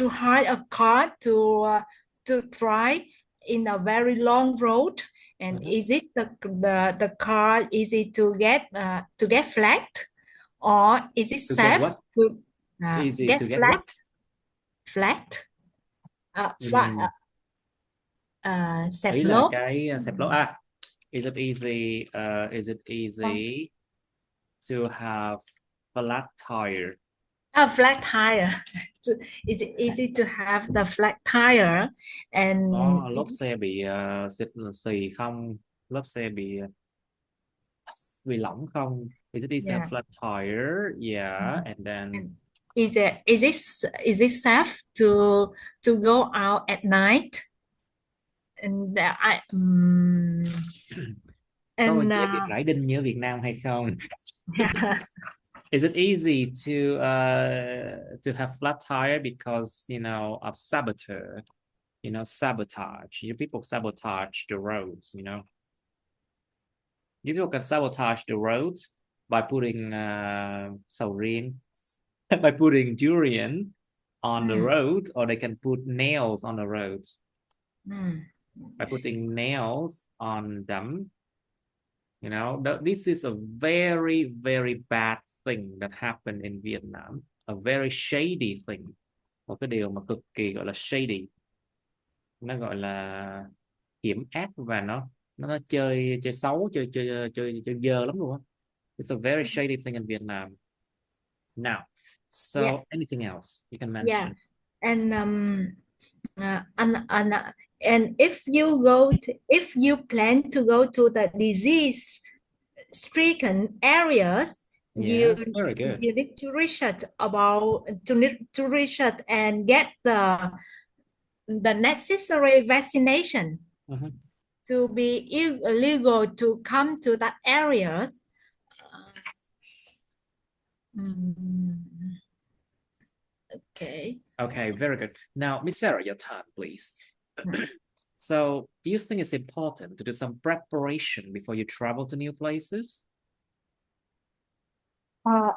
C: hire a car to drive in a very long road? And is it the car easy to get flat? Or is it safe to
A: easy
C: get
A: to get
C: flat?
A: what?
C: Flat.
A: Ý là cái xẹp lốp. Is it easy to have flat tire?
C: Flat tire. Is it easy to have the flat tire? And
A: lốp xe bị xì không? Lốp xe bị lỏng không? Is it easy to have flat tire? Yeah, and then
C: is it safe to go out at night? And
A: có dễ bị rải đinh như ở Việt Nam hay không? Is it easy to have flat tire because of saboteur? Sabotage. You people sabotage the roads. You people can sabotage the road by putting sầu riêng, by putting durian on the road, or they can put nails on the road. By putting nails on them. This is a very, very bad thing that happened in Vietnam. A very shady thing. Một cái điều mà cực kỳ gọi là shady. Nó gọi là hiểm ác và nó chơi xấu, chơi dơ lắm luôn á. It's a very shady thing in Vietnam. Now, so anything else you can mention?
C: And if you plan to go to the disease-stricken areas,
A: very good.
C: You need to research and get the necessary vaccination to be illegal to come to that areas.
A: Okay, very good. Now, Miss Sarah, your turn, please. So, do you think it's important to do some preparation before you travel to new places?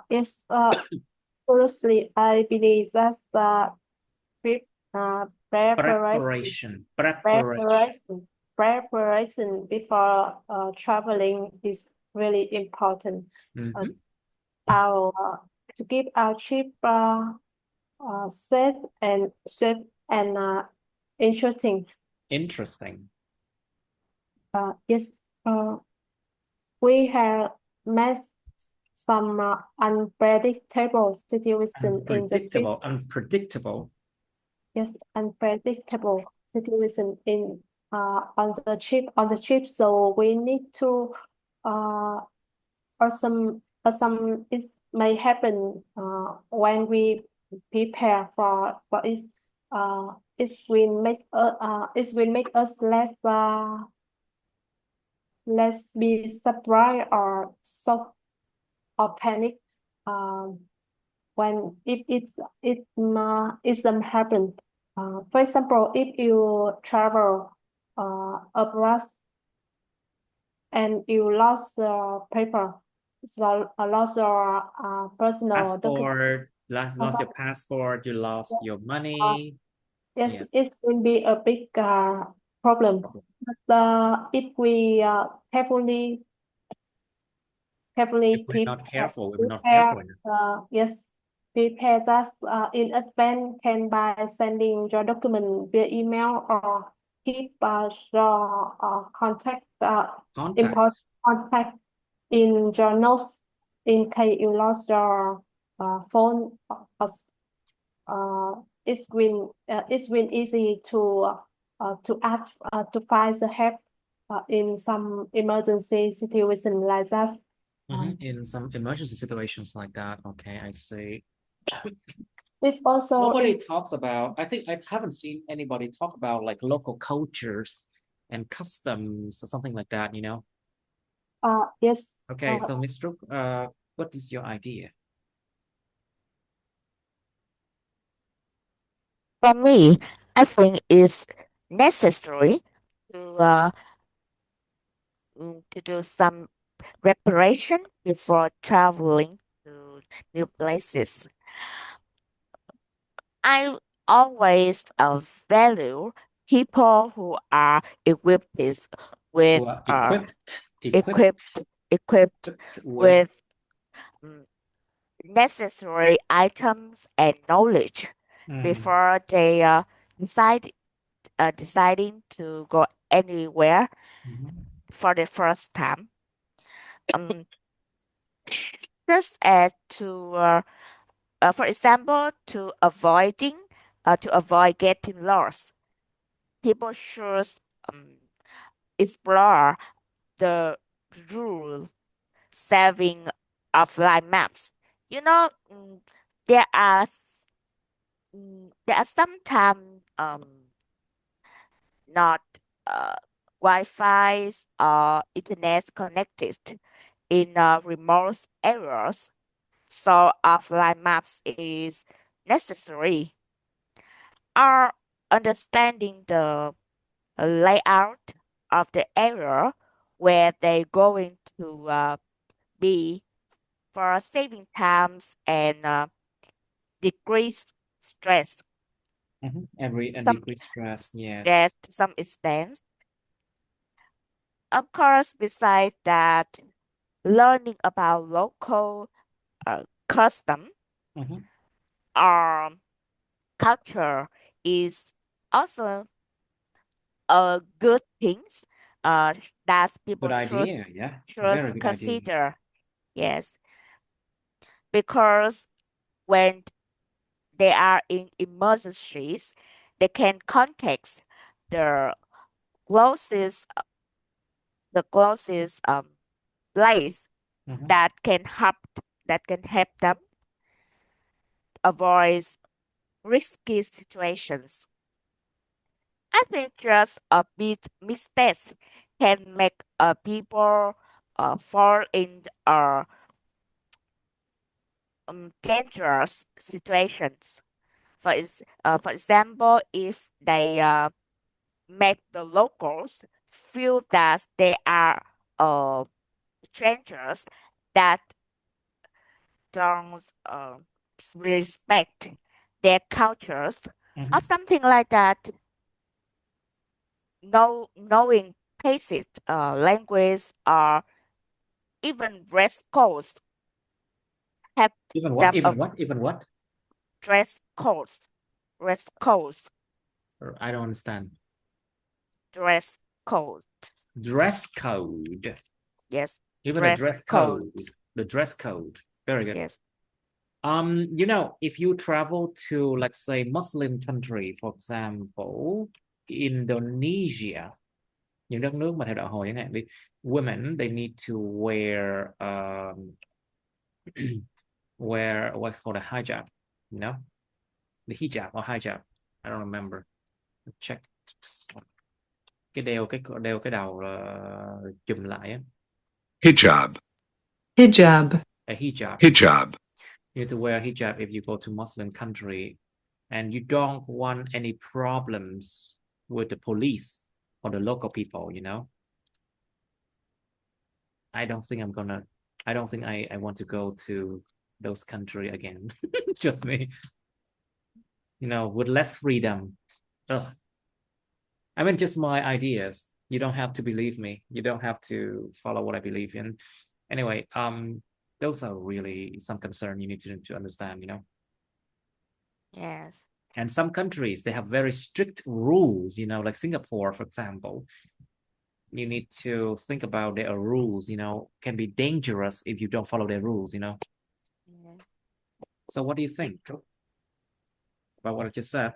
B: Yes. Honestly, I believe that's the preparation before traveling is really important. To keep our trip safe and interesting. Yes. We have met some unpredictable situations in the trip.
A: Unpredictable.
B: Yes, unpredictable situation on the trip. So we need to or some it may happen when we prepare for it. It will make us less be surprised or shocked or panic when if some happen. For example, if you travel abroad and you lost your paper, so lost your personal
A: passport, lost your passport, you lost your money.
B: Yes, it will be a big problem. But if we carefully
A: If we're not careful, if we're not careful enough.
B: yes, prepare us in advance can by sending your document via email or keep your contact important contact in your notes in case you lost your phone. It's been easy to ask to find the help in some emergency situation like that.
A: In some emergency situations like that. Okay, I see.
B: It's also
A: Nobody talks about, I think I haven't seen anybody talk about like local cultures and customs or something like that, you know?
B: yes.
A: Okay, so Ms. Trúc, what is your idea?
E: For me, I think it's necessary to do some preparation before traveling to new places. I always value people who are equipped with
A: Who are
E: equipped with necessary items and knowledge before they deciding to go anywhere for the first time. Just as to for example, to avoid getting lost, people should explore the rules saving offline maps. You know, there are sometimes not Wi-Fi or internet connected in remote areas, so offline maps is necessary. Or understanding the layout of the area where they're going to be for saving times and decrease stress.
A: And
E: Some
A: decrease stress, yes.
E: That to some extent. Of course, besides that, learning about local custom or culture is also a good thing that people
A: Good idea, yeah. Very good idea.
E: consider. Yes, because when they are in emergencies, they can contact the closest place that can help them avoid risky situations. I think just a bit mistakes can make people fall in dangerous situations. For example, if they make the locals feel that they are strangers that don't respect their cultures or something like that. Knowing basic language or even dress codes help
A: Even what?
E: them
A: Even what?
E: dress codes. Dress codes.
A: I don't understand.
E: Dress code.
A: Dress code.
E: Yes.
A: Even a dress code. The dress code. Very good.
E: Yes.
A: You know, if you travel to, let's say, Muslim country, for example, Indonesia, những đất nước mà theo đạo Hồi chẳng hạn đi, women, they need to wear wear what's called a hijab, you know, the hijab or hijab, I don't remember. Check. Cái đeo cái đầu chùm lại á.
F: Hijab.
A: A hijab. You need to wear a hijab if you go to Muslim country, and you don't want any problems with the police or the local people, you know. I don't think I want to go to those countries again. Just me. You know, with less freedom. Ugh. I mean, just my ideas. You don't have to believe me. You don't have to follow what I believe in. Anyway, those are really some concern you need to understand, you know.
E: Yes.
A: And some countries, they have very strict rules, you know, like Singapore, for example. You need to think about their rules, you know, can be dangerous if you don't follow their rules, you know.
E: Yeah.
A: So what do you think about what I just said?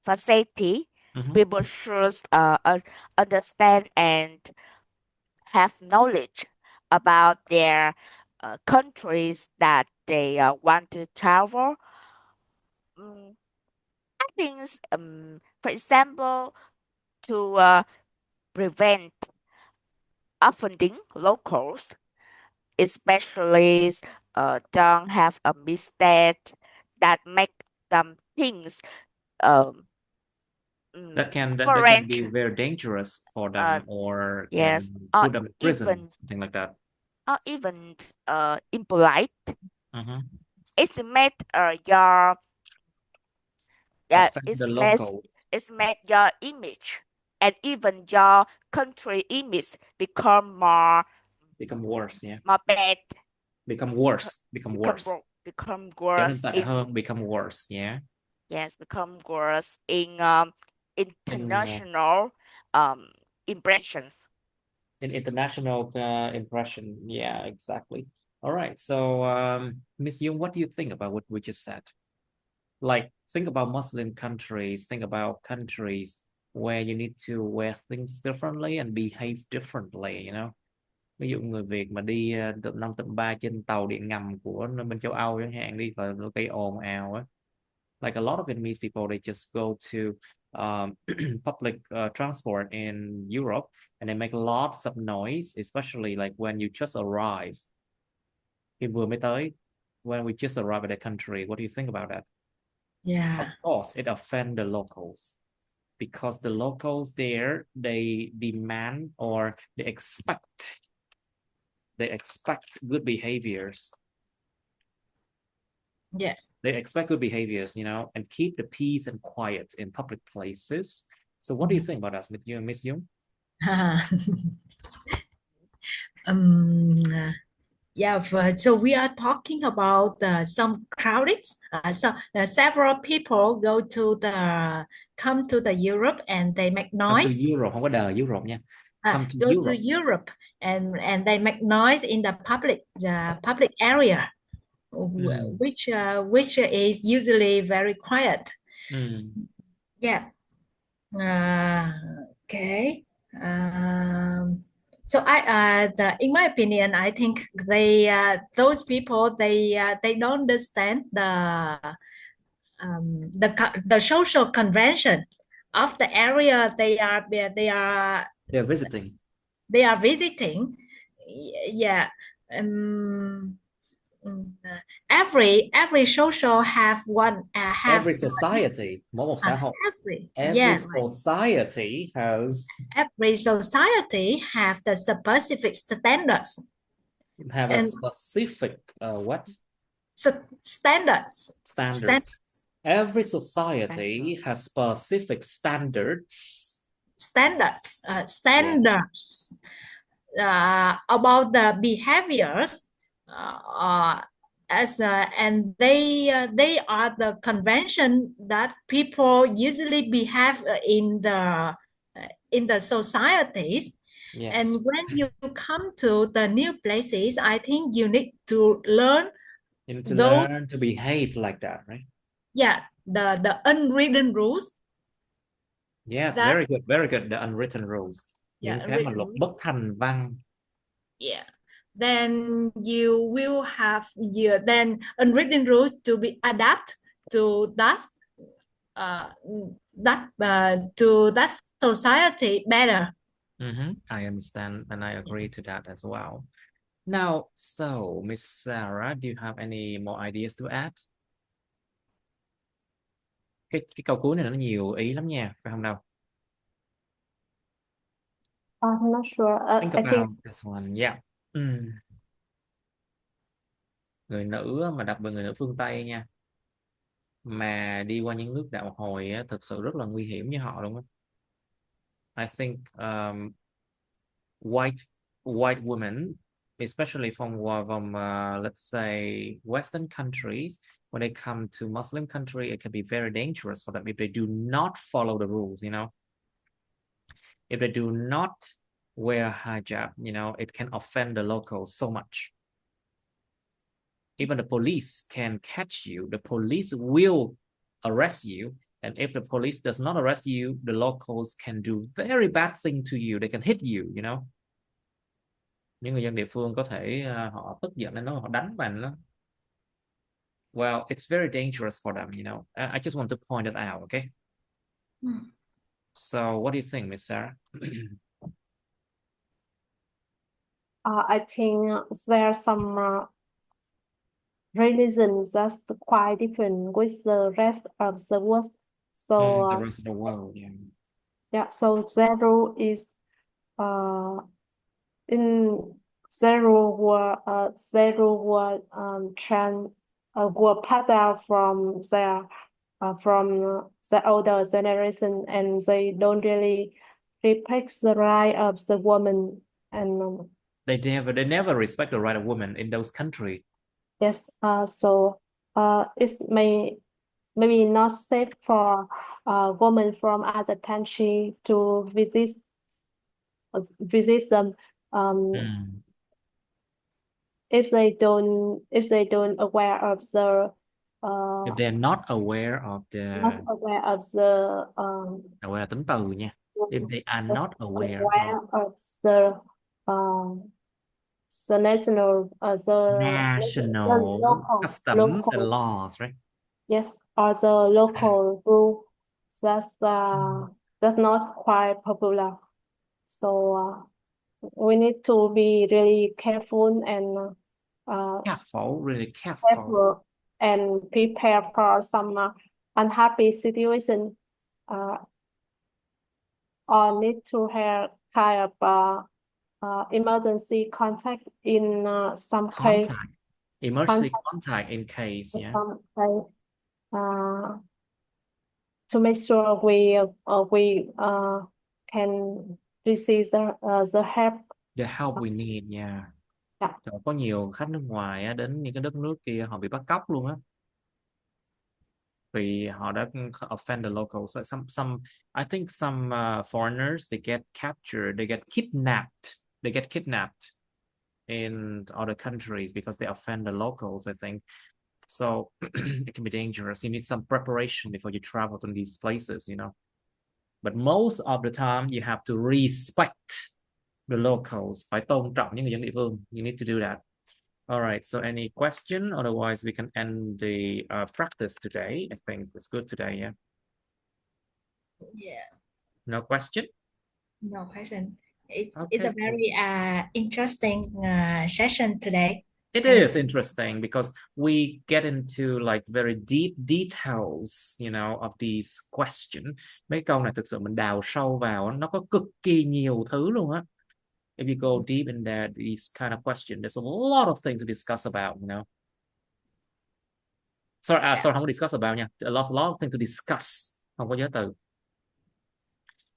E: For safety,
A: Mhm.
E: people should understand and have knowledge about their countries that they want to travel. Mm, I think, for example, to prevent offending locals, especially don't have a mistake that make them things um,
A: That can
E: foreign,
A: be very dangerous for
E: uh,
A: them, or
E: yes,
A: can
E: or
A: put them in prison,
E: even
A: something like that.
E: impolite.
A: Mhm.
E: It's made your yeah,
A: Offend the locals,
E: it's made your image and even your country image become
A: become worse, yeah.
E: more bad,
A: Become
E: become
A: worse, become worse.
E: become
A: Trở nên
E: worse
A: tệ
E: in
A: hơn, become worse, yeah.
E: yes, become worse
A: In
E: international um impressions.
A: in international impression, yeah, exactly. All right, so Miss Young, what do you think about what we just said? Like, think about Muslim countries, think about countries where you need to wear things differently and behave differently, you know. Ví dụ người Việt mà đi tụm 5 tụm 3 trên tàu điện ngầm của bên châu Âu chẳng hạn đi, và nó gây ồn ào á. Like a lot of Vietnamese people, they just go to public transport in Europe, and they make lots of noise, especially like when you just arrive. Khi vừa mới tới, when we just arrive at the country, what do you think about that? Of
C: Yeah.
A: course, it offends the locals, because the locals there, they demand, or they expect good behaviors.
C: Yeah.
A: They expect good behaviors, you know, and keep the peace and quiet in public places. So what do you think about that, Miss Young?
C: um, yeah, so we are talking about some crowded. Several people come to the Europe and they make
A: Come to
C: noise.
A: Europe, không có đời Europe nha. Come to
C: Go to
A: Europe.
C: Europe and they make noise in the public area, which is usually very quiet. Yeah. Okay. So in my opinion, I think those people they don't understand the social convention of the area
A: They're visiting.
C: they are visiting. Yeah. Every social have one
A: Every society, mỗi một xã hội. Every society has
C: the specific standards.
A: Have a specific what?
C: Standards.
A: Every society has specific standards.
C: About the behaviors, and they are the convention that people usually behave in the societies.
A: Yes.
C: And when you come to the new places, I think you need to learn.
A: You need to learn to behave like that, right?
C: Yeah, the unwritten rules.
A: Yes, very good, very good. The unwritten rules. Những cái mà luật bất thành văn.
C: Yeah. Then you will have then unwritten rules to be adapt to that society better.
A: I understand, and I agree to that as well. Now, so Miss Sarah, do you have any more ideas to add? Cái câu cuối này nó nhiều ý lắm nha, phải không đâu?
B: I'm not sure.
A: Think
B: I
A: about
B: think
A: this one, yeah. Người nữ mà đặc biệt người nữ phương Tây nha. mà đi qua những nước đạo hồi á, thực sự rất là nguy hiểm với họ luôn á. I think white women, especially from let's say Western countries, when they come to Muslim country, it can be very dangerous for them if they do not follow the rules. If they do not wear hijab, it can offend the locals so much. Even the police can catch you. The police will arrest you. And if the police does not arrest you, the locals can do very bad thing to you. They can hit you, Những người dân địa phương có thể họ tức giận lên nó, họ đánh bạn đó. Well, it's very dangerous for them, I just want to point it out, okay? So what do you think, Miss Sarah?
B: I think there are some religions that's quite different with the rest of the world. So
A: The rest of the world, yeah.
B: yeah, so Zero is in Zero were trans were passed out from the older generation, and they don't really respect the right of the woman, and
A: They never respect the right of women in those countries.
B: yes, so it's maybe not safe for women from other country to visit them if they don't aware of the
A: If they're not aware of
B: not aware of the
A: aware là tính từ nha. If they are not aware
B: of the national
A: national customs and laws, right?
B: Yes, or the local rule that's not quite popular. So we need to be really careful and
A: Really careful.
B: And prepare for some unhappy situation, or need to have kind of emergency contact in some case.
A: Emergency contact in case, yeah.
B: To make sure we can receive the help.
A: The help we need, yeah. Có nhiều khách nước ngoài á, đến những cái đất nước kia họ bị bắt cóc luôn á. Vì họ đã offend the locals. I think some foreigners, they get captured, they get kidnapped in other countries because they offend the locals, I think. So it can be dangerous. You need some preparation before you travel to these places, But most of the time, you have to respect the locals. Phải tôn trọng những người dân địa phương. You need to do that. All right. So any question? Otherwise, we can end the practice today. I think it's good today, yeah?
C: Yeah.
A: No question?
C: No question. It's a very interesting session today.
A: It is interesting because we get into like very deep details, of these questions. Mấy câu này thực sự mình đào sâu vào, nó có cực kỳ nhiều thứ luôn á. If you go deep in these kind of questions, there's a lot of things to discuss about, Sorry, không có discuss about nha. A lot of things to discuss. Không có nhớ từ.